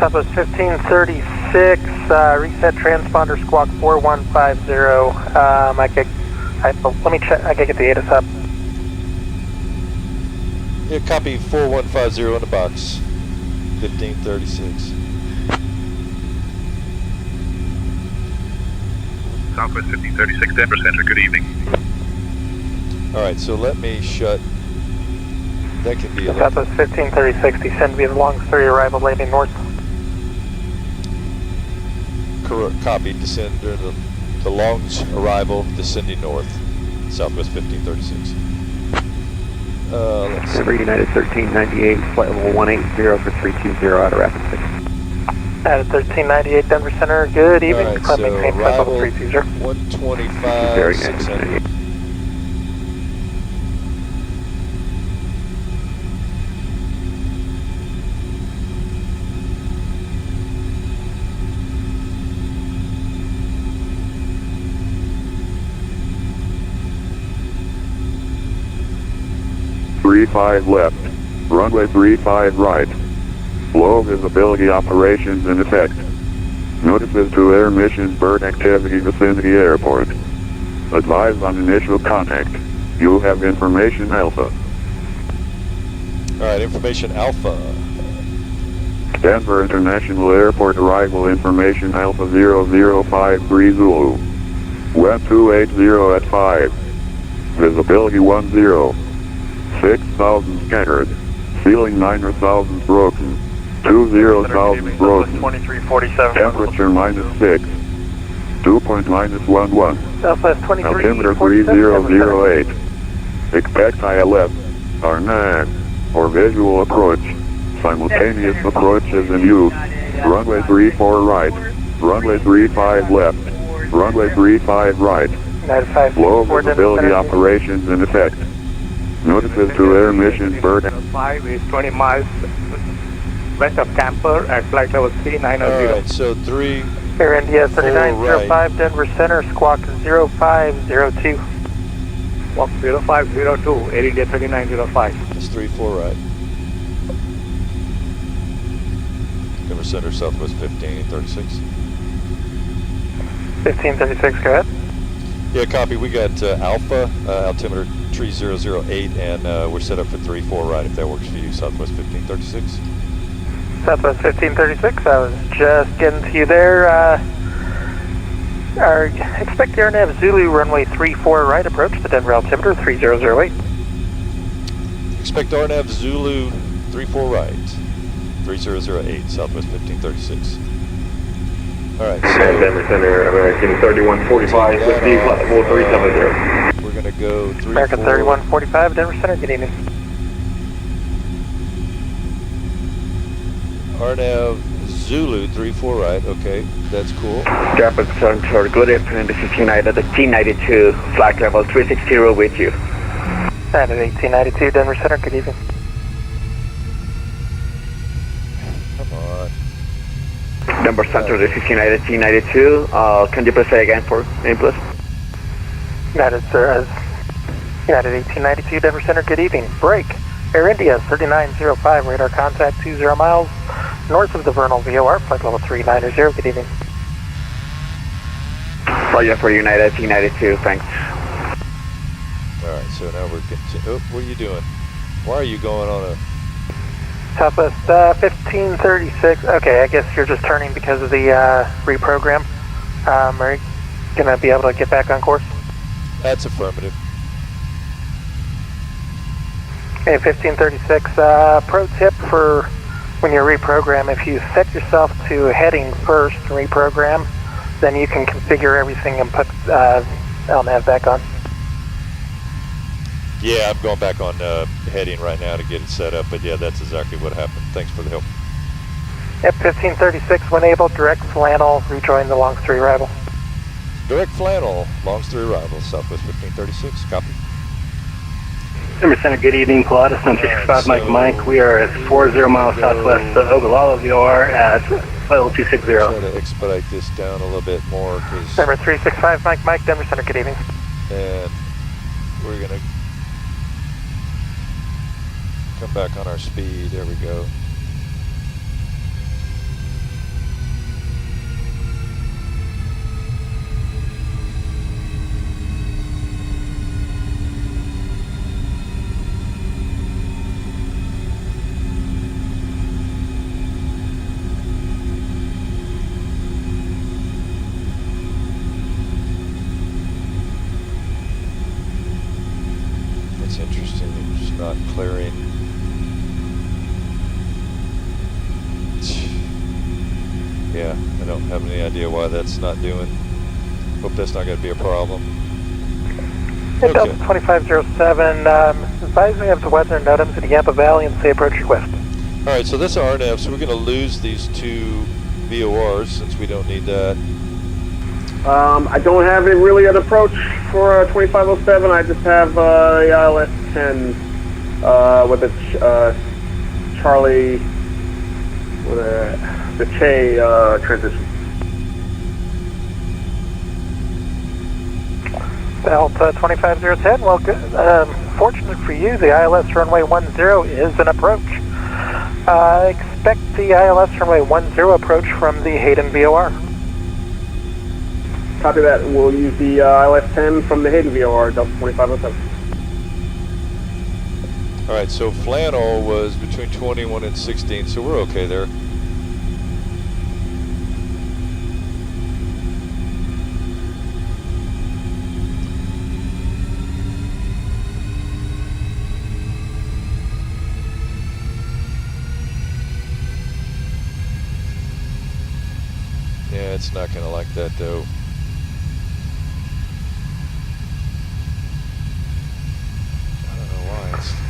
Southwest 1536, reset transponder squawk 4150. Let me check, I can get the ATIS up. Yeah, copy 4150 in the box. 1536. Southwest 1536, Denver Center, good evening. Alright, so let me shut. That can be a Southwest 1536, descend via the Long 3 arrival, landing north. Copy, descend during the Long's arrival, descending north. Southwest 1536. Let's see. Denver United 1398, flight level 180 for 320 out of Rapid 6. At 1398 Denver Center, good evening. Alright, so arrival 320. 125, 600. Three-5 left, runway 35 right. Low visibility operations in effect. Notices to air missions bird activity vicinity airport. Advise on initial contact. You have information Alpha. Alright, information Alpha. Denver International Airport arrival information Alpha 0053 Zulu. Web 280 at 5. Visibility 10. 6,000 scattered. Ceiling 9,000 broken. 20,000 broken. 2347. Temperature -6. Dew point -11. Southwest 2347. Altimeter 3008. Expect ILS, R9, or visual approach. Simultaneous approaches in use. Runway 34 right. Runway 35 left. Runway 35 right. Low visibility operations in effect. Notices to air missions bird. 5 is 20 miles west of Camper at flight level 3900. Alright, so 3. Air India 3905 Denver Center, squawk 0502. Squawk 0502, Air India 3905. That's 3-4 right. Denver Center, Southwest 1536. 1536, go ahead. Yeah, copy. We got Alpha, altimeter 3008, and we're set up for 3-4 right if that works for you, Southwest 1536. Southwest 1536, I was just getting to you there. Expect the AirNav Zulu runway 34 right, approach the Denver altimeter 3008. Expect RNAV Zulu 34 right, 3008, Southwest 1536. Alright, so Denver Center, American 3145, with the flight level 370. we're going to go 3-4. American 3145, Denver Center, good evening. RNAV Zulu 34 right, okay, that's cool. Japanese Control, good afternoon, this is United T92, flight level 360 with you. United T92, Denver Center, good evening. Come on. Denver Center, this is United T92, can you please say again for me, please? United, sir, United 1892, Denver Center, good evening. Break. Air India 3905, radar contact 20 miles north of the Vernal VOR, flight level 390, good evening. Roger for United T92, thanks. Alright, so now we're oh, what are you doing? Why are you going on a... Southwest 1536, okay, I guess you're just turning because of the reprogram. Are you going to be able to get back on course? That's affirmative. Okay, 1536, pro tip for when you reprogram, if you set yourself to heading first and reprogram, then you can configure everything and put LNAV back on. Yeah, I'm going back on heading right now to get it set up, but yeah, that's exactly what happened. Thanks for the help. Yep, 1536, when able, direct flannel, rejoin the Longs 3 arrival. Direct flannel, Longs 3 arrival, Southwest 1536, copy. Denver Center, good evening, Pilatus, 965 Mike. We are at 40 miles southwest of Ogallala VOR at level 260. Try to expedite this down a little bit more, because... Denver 365 Mike, Denver Center, good evening. And we're going to come back on our speed, there we go. It's interesting, it's just not clearing. Yeah, I don't have any idea why that's not doing. Hope that's not going to be a problem. Okay. Delta 2507, advise me of the weather NOTAMs in the Yampa Valley and say approach request. Alright, so this is RNF, so we're going to lose these two VORs since we don't need that. I don't have really an approach for 2507. I just have the ILS-10 with the Charlie, with the Che transition. Delta 25010, well, good. Fortunate for you, the ILS runway 10 is an approach. Expect the ILS runway 10 approach from the Hayden VOR. Copy that. We'll use the ILS-10 from the Hayden VOR, Delta 2507. Alright, so flannel was between 21 and 16, so we're okay there. Yeah, it's not going to like that though.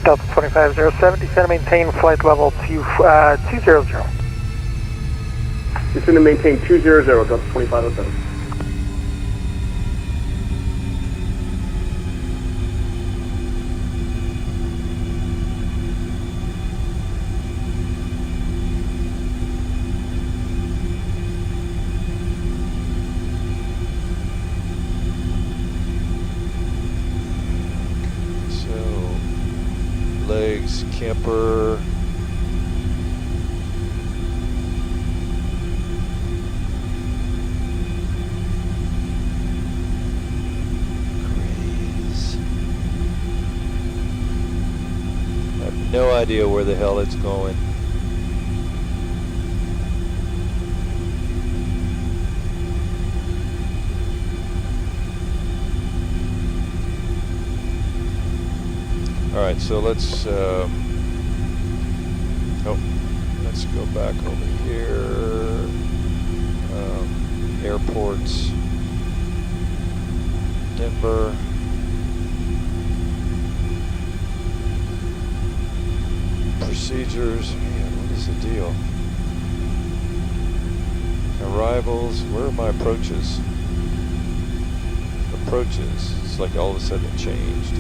Delta 25070, descend and maintain flight level 200. Descend and maintain 200, Delta 2507. Legs, camper. Graze. I have no idea where the hell it's going. Alright, so let's let's go back over here. Airports, Denver. Procedures, man, what is the deal? Arrivals, where are my approaches? Approaches, it's like all of a sudden it changed.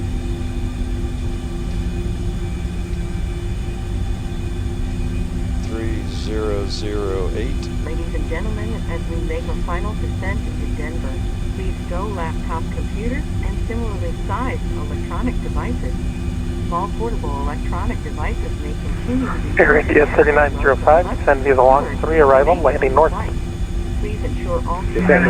3008. Ladies and gentlemen, as we make a final descent into Denver, please stow laptop computers and similarly sized electronic devices. Small portable electronic devices may continue to be... Air India 3905, descend via the long 3 arrival, landing north. Please ensure all... Descend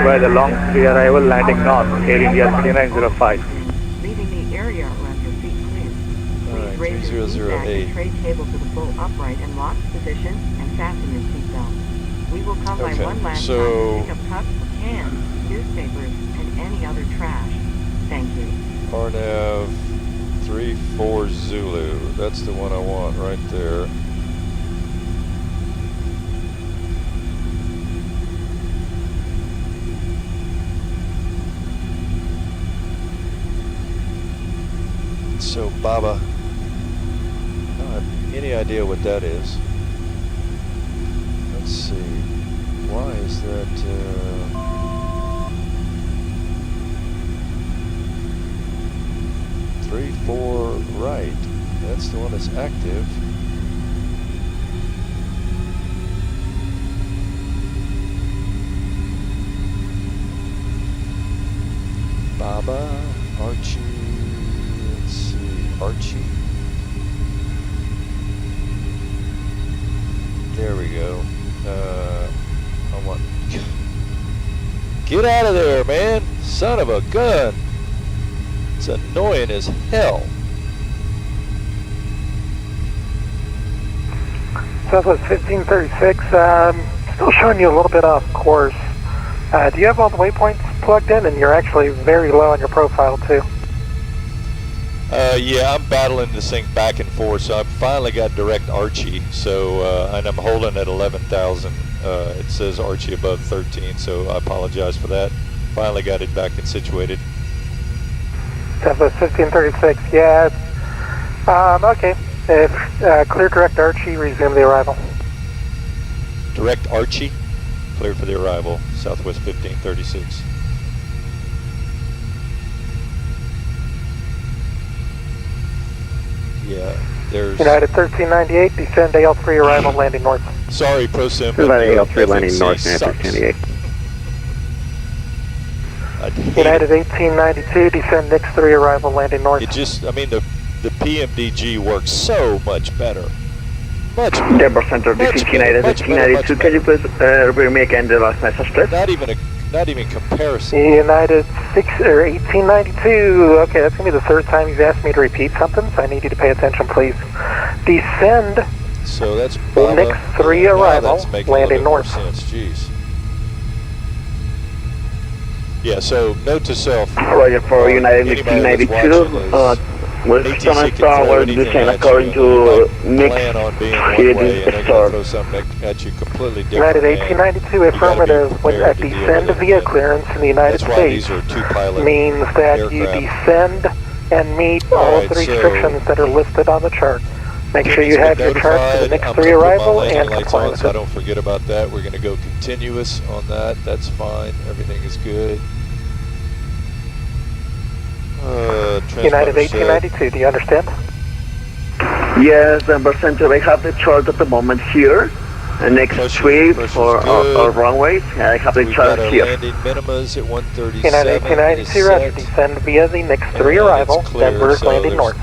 by the long 3 arrival, landing north, Air India 3905. Leaving the area around your feet clear. Please raise your seat back and tray table to the full upright and locked position and fasten your seatbelt. We will come by one last time to pick up cups, cans, newspapers, and any other trash. Thank you. RNAV 34 Zulu. That's the one I want right there. So Baba, I don't have any idea what that is. Let's see. Why is that? 3-4 right. That's the one that's active. Baba, Archie. Let's see, Archie. There we go. I want. Get out of there, man! Son of a gun! It's annoying as hell. Southwest 1536, still showing you a little bit off course. Do you have all the waypoints plugged in? And you're actually very low on your profile too. Yeah, I'm battling this thing back and forth, so I've finally got direct Archie, so, and I'm holding at 11,000. It says Archie above 13, so I apologize for that. Finally got it back and situated. Southwest 1536, yeah. Okay. If clear direct Archie, resume the arrival. Direct Archie, clear for the arrival, Southwest 1536. Yeah, there's... United 1398, descend AL3 arrival, landing north. Sorry, ProSim. AL3 landing north, United 1398. United 1892, descend next 3 arrival, landing north. It just, I mean, the PMDG works so much better. Much better. Denver Center, this is United 1892. Can you please repeat me again the last message, please? Not even comparison. United 1892. Okay, that's gonna be the third time you've asked me to repeat something, so I need you to pay attention, please. Descend. So that's next 3 arrival, landing north. Sense. Jeez. Yeah, so note to self. Roger for United 1892. We're gonna start with descent according to mix at you completely different. United 1892 affirmative. When a descend via clearance in the United States means that you descend and meet all of the restrictions that are listed on the chart. Make sure you have your chart for the next 3 arrival and comply with it. So I don't forget about that. We're going to go continuous on that. That's fine. Everything is good. United 1892, do you understand? Yes, Denver Center, I have the chart at the moment here. The next 3 for our runways, I have the chart here. Landing minimas at 137. United 1892, roger, descend via the next 3 arrival, Denver is landing north.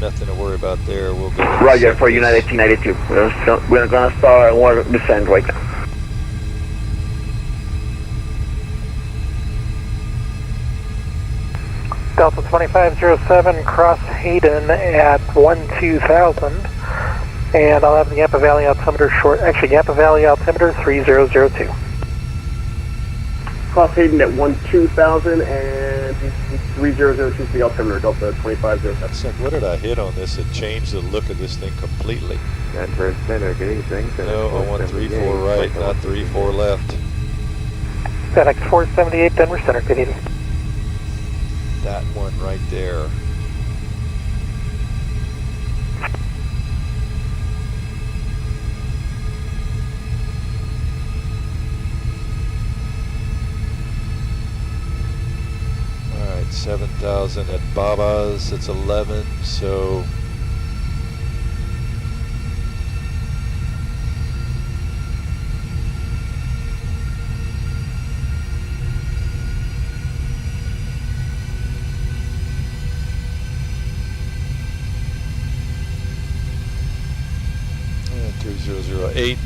Nothing to worry about there. We'll go Roger for United 1892. We're going to start our descent right now. Delta 2507, cross Hayden at 12,000, and I'll have the Yampa Valley altimeter Yampa Valley altimeter 3002. Cross Hayden at 12,000 and 3002 for the altimeter, Delta 2507. What did I hit on this? It changed the look of this thing completely. Denver Center, good evening. No, I want 3-4 right, not 3-4 left. FedEx 478, Denver Center, good evening. That one right there. 7,000 at Baba's, it's 11, so yeah, 3008.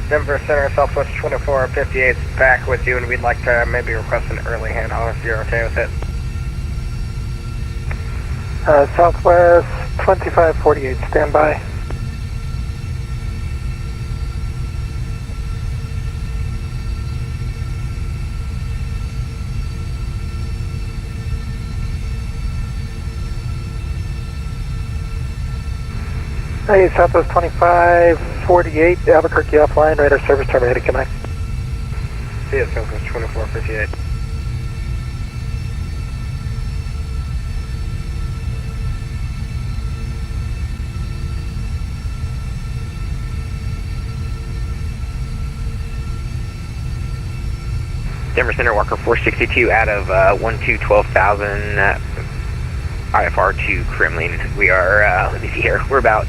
Denver Center, Southwest 2458 back with you, and we'd like to maybe request an early handoff if you're okay with it. Southwest 2548, stand by. Hey, Southwest 2548, Albuquerque offline, radar service terminated, connect. See you, Southwest 2458. Denver Center, Walker 462 out of 12,000 IFR to Kremlin. We are, let me see here, we're about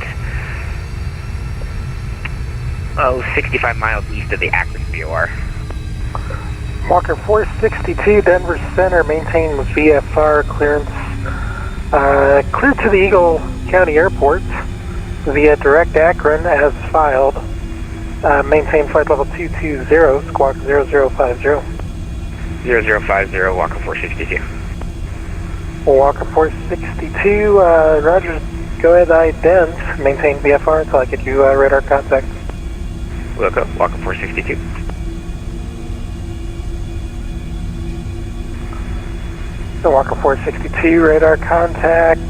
65 miles east of the Akron VOR. Walker 462, Denver Center, maintain VFR clearance. Cleared to the Eagle County Airport via direct Akron as filed. Maintain flight level 220, squawk 0050. 0050, Walker 462. Walker 462, Roger, go ahead, ident, maintain VFR until I get you radar contact. Look up, Walker 462. So Walker 462, radar contact.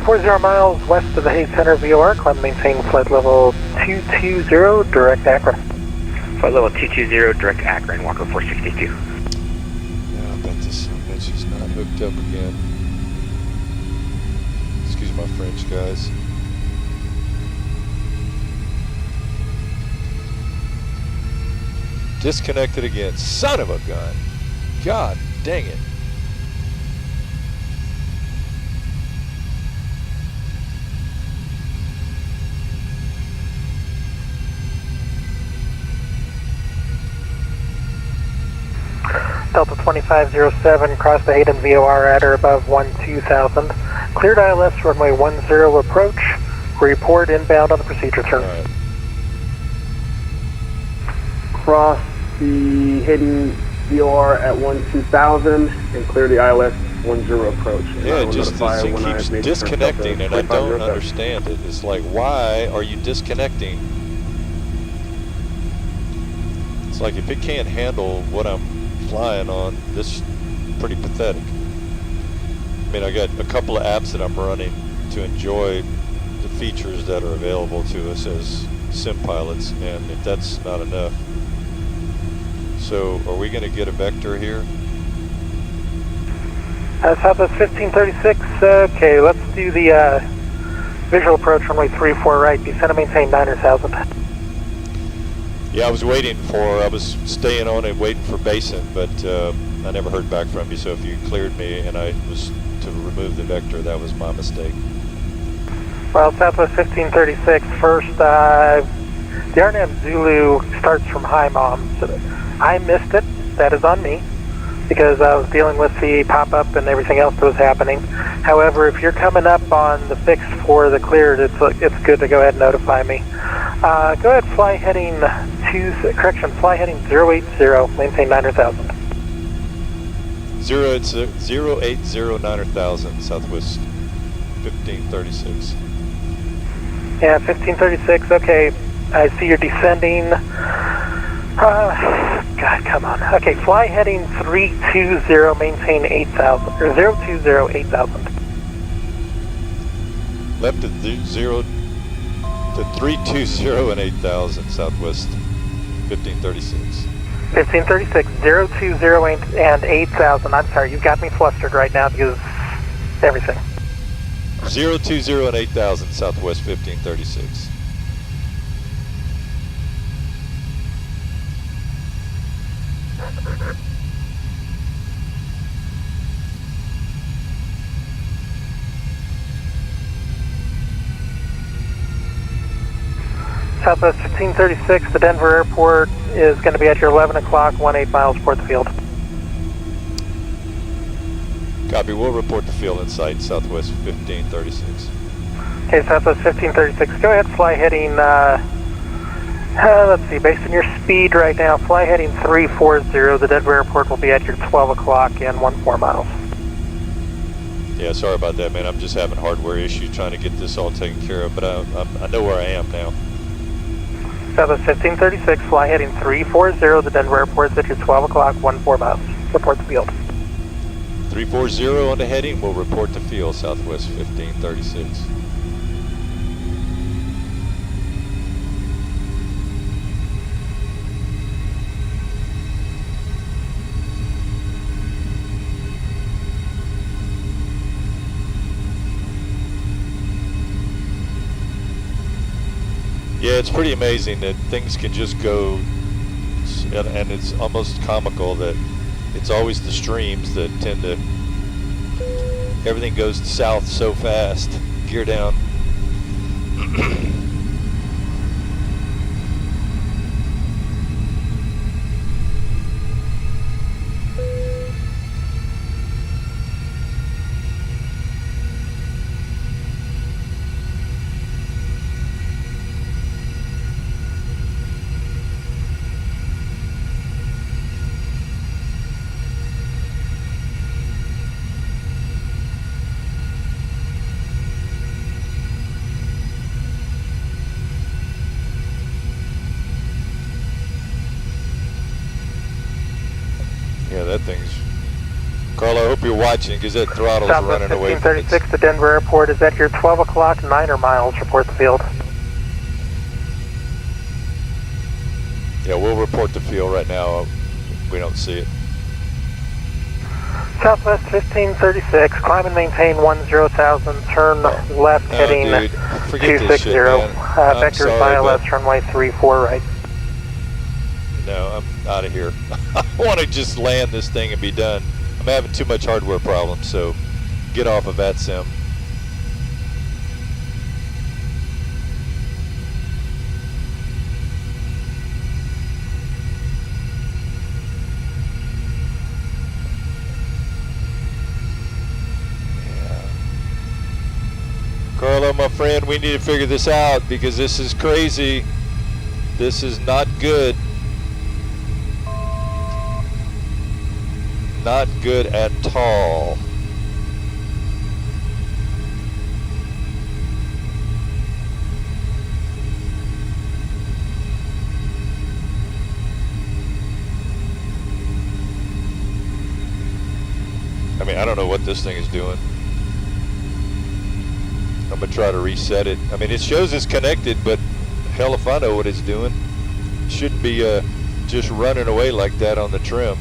40 miles west of the Hayes Center VOR, climb maintain flight level 220, direct Akron. Flight level 220, direct Akron, Walker 462. Yeah, I bet this bitch is not hooked up again. Excuse my French, guys. Disconnected again. Son of a gun. God dang it. Delta 2507, cross the Hayden VOR at or above 12,000. Cleared ILS, runway 10 approach. Report inbound on the procedure turn. Right. Cross the Hayden VOR at 12,000 and clear the ILS 10 approach. Yeah, it just it keeps disconnecting and I don't understand it. It's like, why are you disconnecting? It's like if it can't handle what I'm flying on, this is pretty pathetic. I mean, I got a couple of apps that I'm running to enjoy the features that are available to us as sim pilots, and if that's not enough. So, are we going to get a vector here? Southwest 1536, okay, let's do the visual approach runway 34 right, descend and maintain 9,000. Yeah, I was staying on and waiting for Basin, but I never heard back from you, so if you cleared me and I was to remove the vector, that was my mistake. Well, Southwest 1536, first, the RNAV Zulu starts from high mom. So I missed it, that is on me, because I was dealing with the pop-up and everything else that was happening. However, if you're coming up on the fix for the cleared, it's good to go ahead and notify me. Go ahead, fly heading 080, maintain 9,000. 080 9,000, Southwest 1536. Yeah, 1536, okay. I see you're descending. God, come on. Okay, fly heading 320, maintain 8,000, or 020, 8,000. Left at 0 to 320 and 8,000, Southwest 1536. 1536, 020 and 8,000. I'm sorry, you've got me flustered right now because everything. 020 and 8,000, Southwest 1536. Southwest 1536, the Denver airport is going to be at your 11 o'clock, 18 miles toward the field. Copy, we'll report the field in sight, Southwest 1536. Okay, Southwest 1536, go ahead, fly heading, let's see, based on your speed right now, fly heading 340, the Denver airport will be at your 12 o'clock and 14 miles. Yeah, sorry about that, man. I'm just having hardware issues trying to get this all taken care of, but I know where I am now. Southwest 1536, fly heading 340, the Denver airport is at your 12 o'clock, 14 miles. Report the field. 340 on the heading, we'll report the field, Southwest 1536. Yeah, it's pretty amazing that things can just go, and it's almost comical that it's always the streams that tend to, everything goes south so fast. Gear down. Yeah, that thing's... Carl, I hope you're watching because that throttle's running away from it. 1536, the Denver airport is at your 12 o'clock, 9 miles. Report the field. Yeah, we'll report the field right now. We don't see it. Southwest 1536, climb and maintain 10,000, turn left heading 260. Vectors ILS, runway 34 right. No, I'm out of here. I want to just land this thing and be done. I'm having too much hardware problems, so get off of Vatsim. Carlo, my friend, we need to figure this out because this is crazy. This is not good. Not good at all. I mean, I don't know what this thing is doing. I'm gonna try to reset it. I mean, it shows it's connected, but hell if I know what it's doing. It shouldn't be just running away like that on the trim.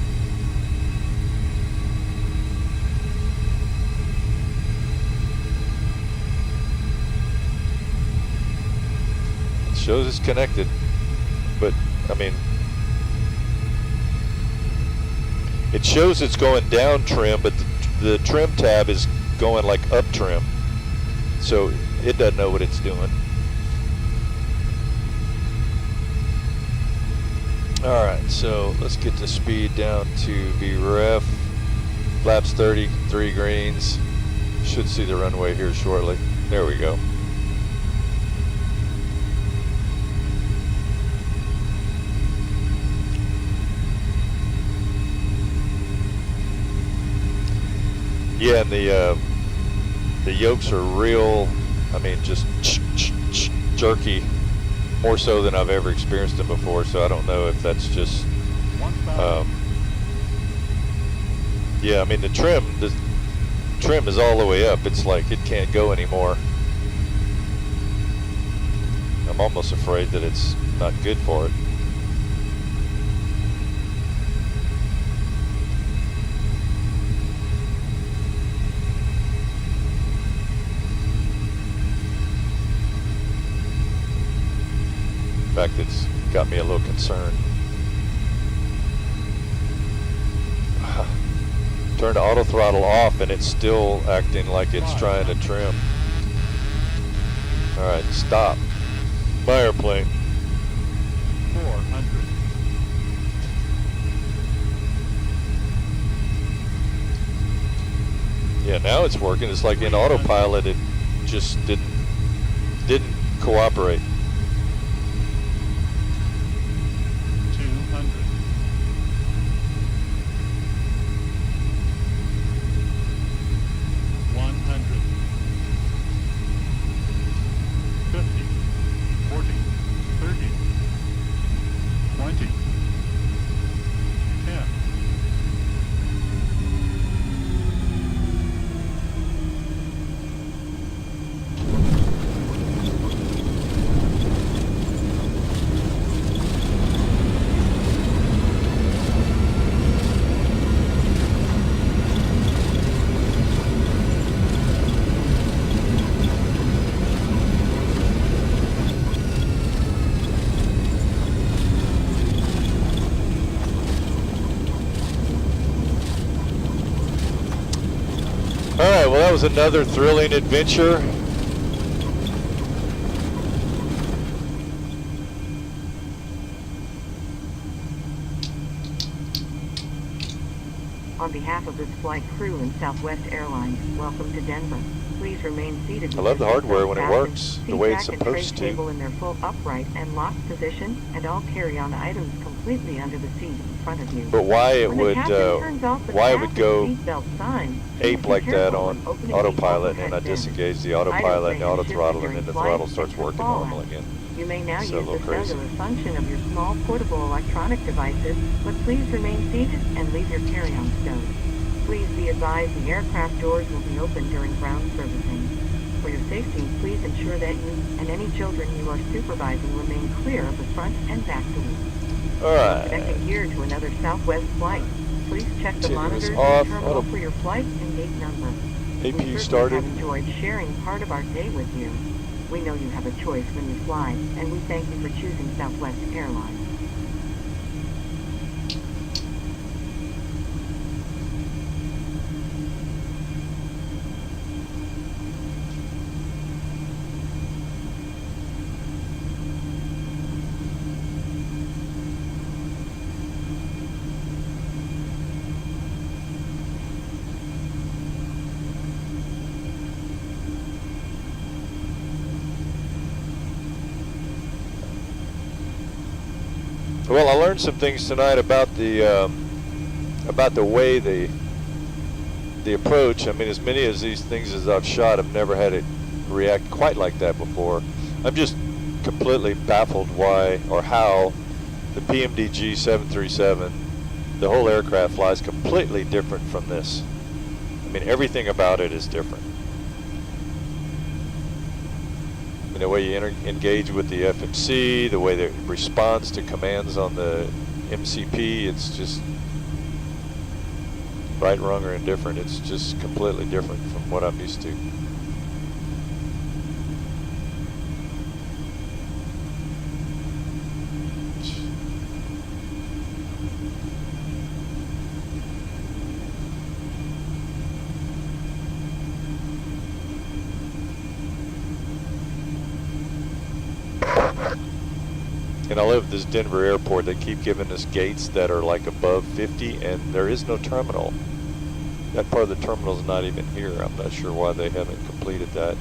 It shows it's connected, but I mean, it shows it's going down trim, but the trim tab is going like up trim. So it doesn't know what it's doing. Alright, so let's get the speed down to VREF. Flaps 30, 3 greens. Should see the runway here shortly. There we go. Yeah, and the yokes are real, I mean, just jerky. more so than I've ever experienced them before, so I don't know if that's just, yeah, I mean the trim is all the way up. It's like it can't go anymore. I'm almost afraid that it's not good for it. In fact, it's got me a little concerned. Turn the auto throttle off and it's still acting like it's trying to trim. All right, stop. My airplane. 400. Yeah, now it's working. It's like in AutoPilot, it just didn't cooperate. 200. 100. 50. 40. 30. 20. 10. Alright, well that was another thrilling adventure. On behalf of this flight crew and Southwest Airlines, welcome to Denver. Please remain seated. I love the hardware when it works the way it's supposed to. Table in their full upright and locked position, and all carry-on items completely under the seat in front of you. But why it would go ape like that on AutoPilot, and I disengage the AutoPilot and the auto throttle, and then the throttle starts working normal again. You may now It's use a the little crazy. cellular function of your small portable electronic devices, but please remain seated and leave your carry-on stowed. Please be advised the aircraft doors will be open during ground servicing. For your safety, please ensure that you and any children you are supervising remain clear of the front and back doors. Alright. Connecting gear to another Southwest flight. Please check the monitors in the off. terminal for your flight and gate number. APU started. We have enjoyed sharing part of our day with you. We know you have a choice when you fly, and we thank you for choosing Southwest Airlines. Well, I learned some things tonight about the way the approach. I mean, as many of these things as I've shot, I've never had it react quite like that before. I'm just completely baffled why or how the PMDG 737, the whole aircraft flies completely different from this. I mean, everything about it is different. The way you engage with the FMC, the way that it responds to commands on the MCP, it's just right, wrong, or indifferent. It's just completely different from what I'm used to. And I live at this Denver airport. They keep giving us gates that are like above 50, and there is no terminal. That part of the terminal is not even here. I'm not sure why they haven't completed that.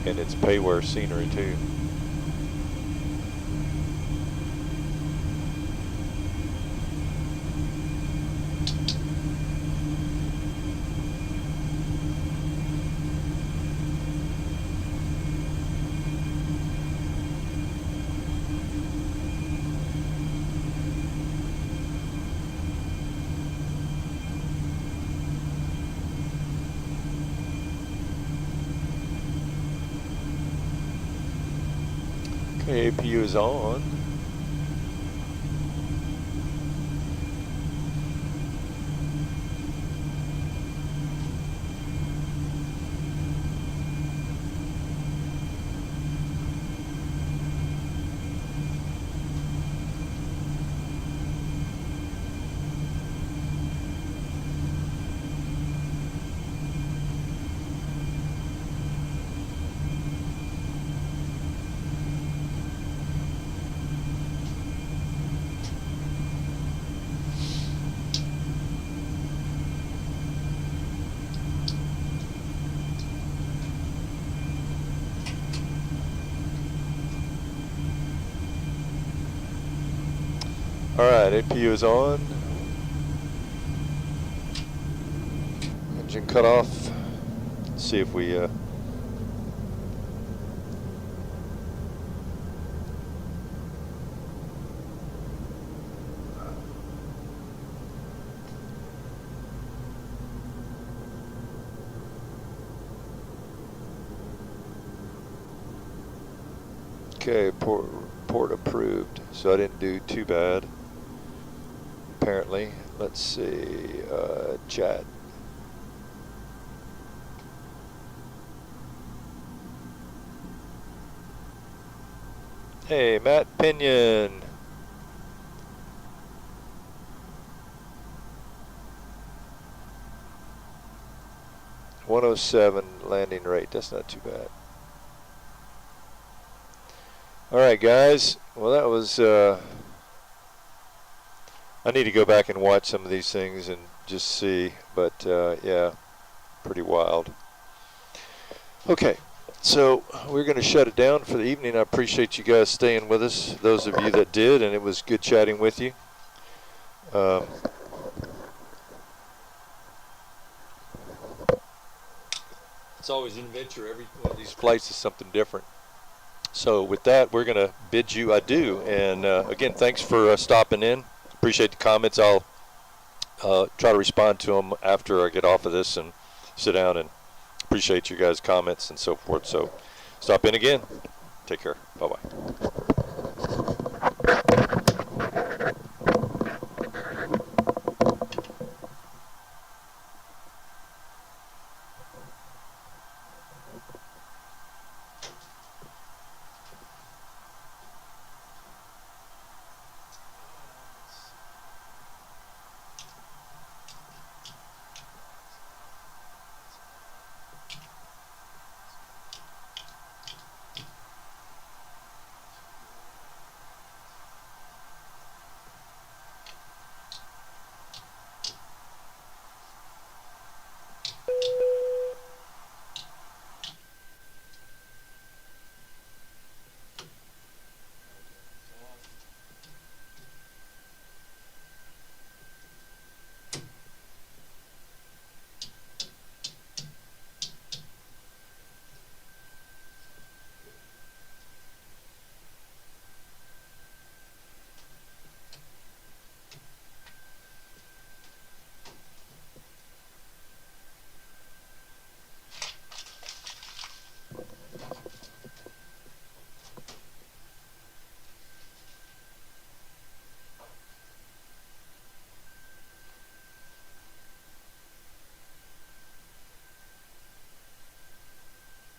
And it's payware scenery too. Okay, APU is on. Alright, APU is on. Engine cut off. Let's see if we okay, port approved, so I didn't do too bad. Apparently, let's see, chat. Hey, Matt Pinion. .107 landing rate. That's not too bad. All right, guys. Well, that was. I need to go back and watch some of these things and just see, but yeah, pretty wild. Okay, so we're going to shut it down for the evening. I appreciate you guys staying with us, those of you that did, and it was good chatting with you. It's always an adventure. Every one of these flights is something different. So with that, we're going to bid you adieu. And again, thanks for stopping in. Appreciate the comments. I'll try to respond to them after I get off of this and sit down, and appreciate you guys' comments and so forth. So stop in again. Take care. Bye-bye.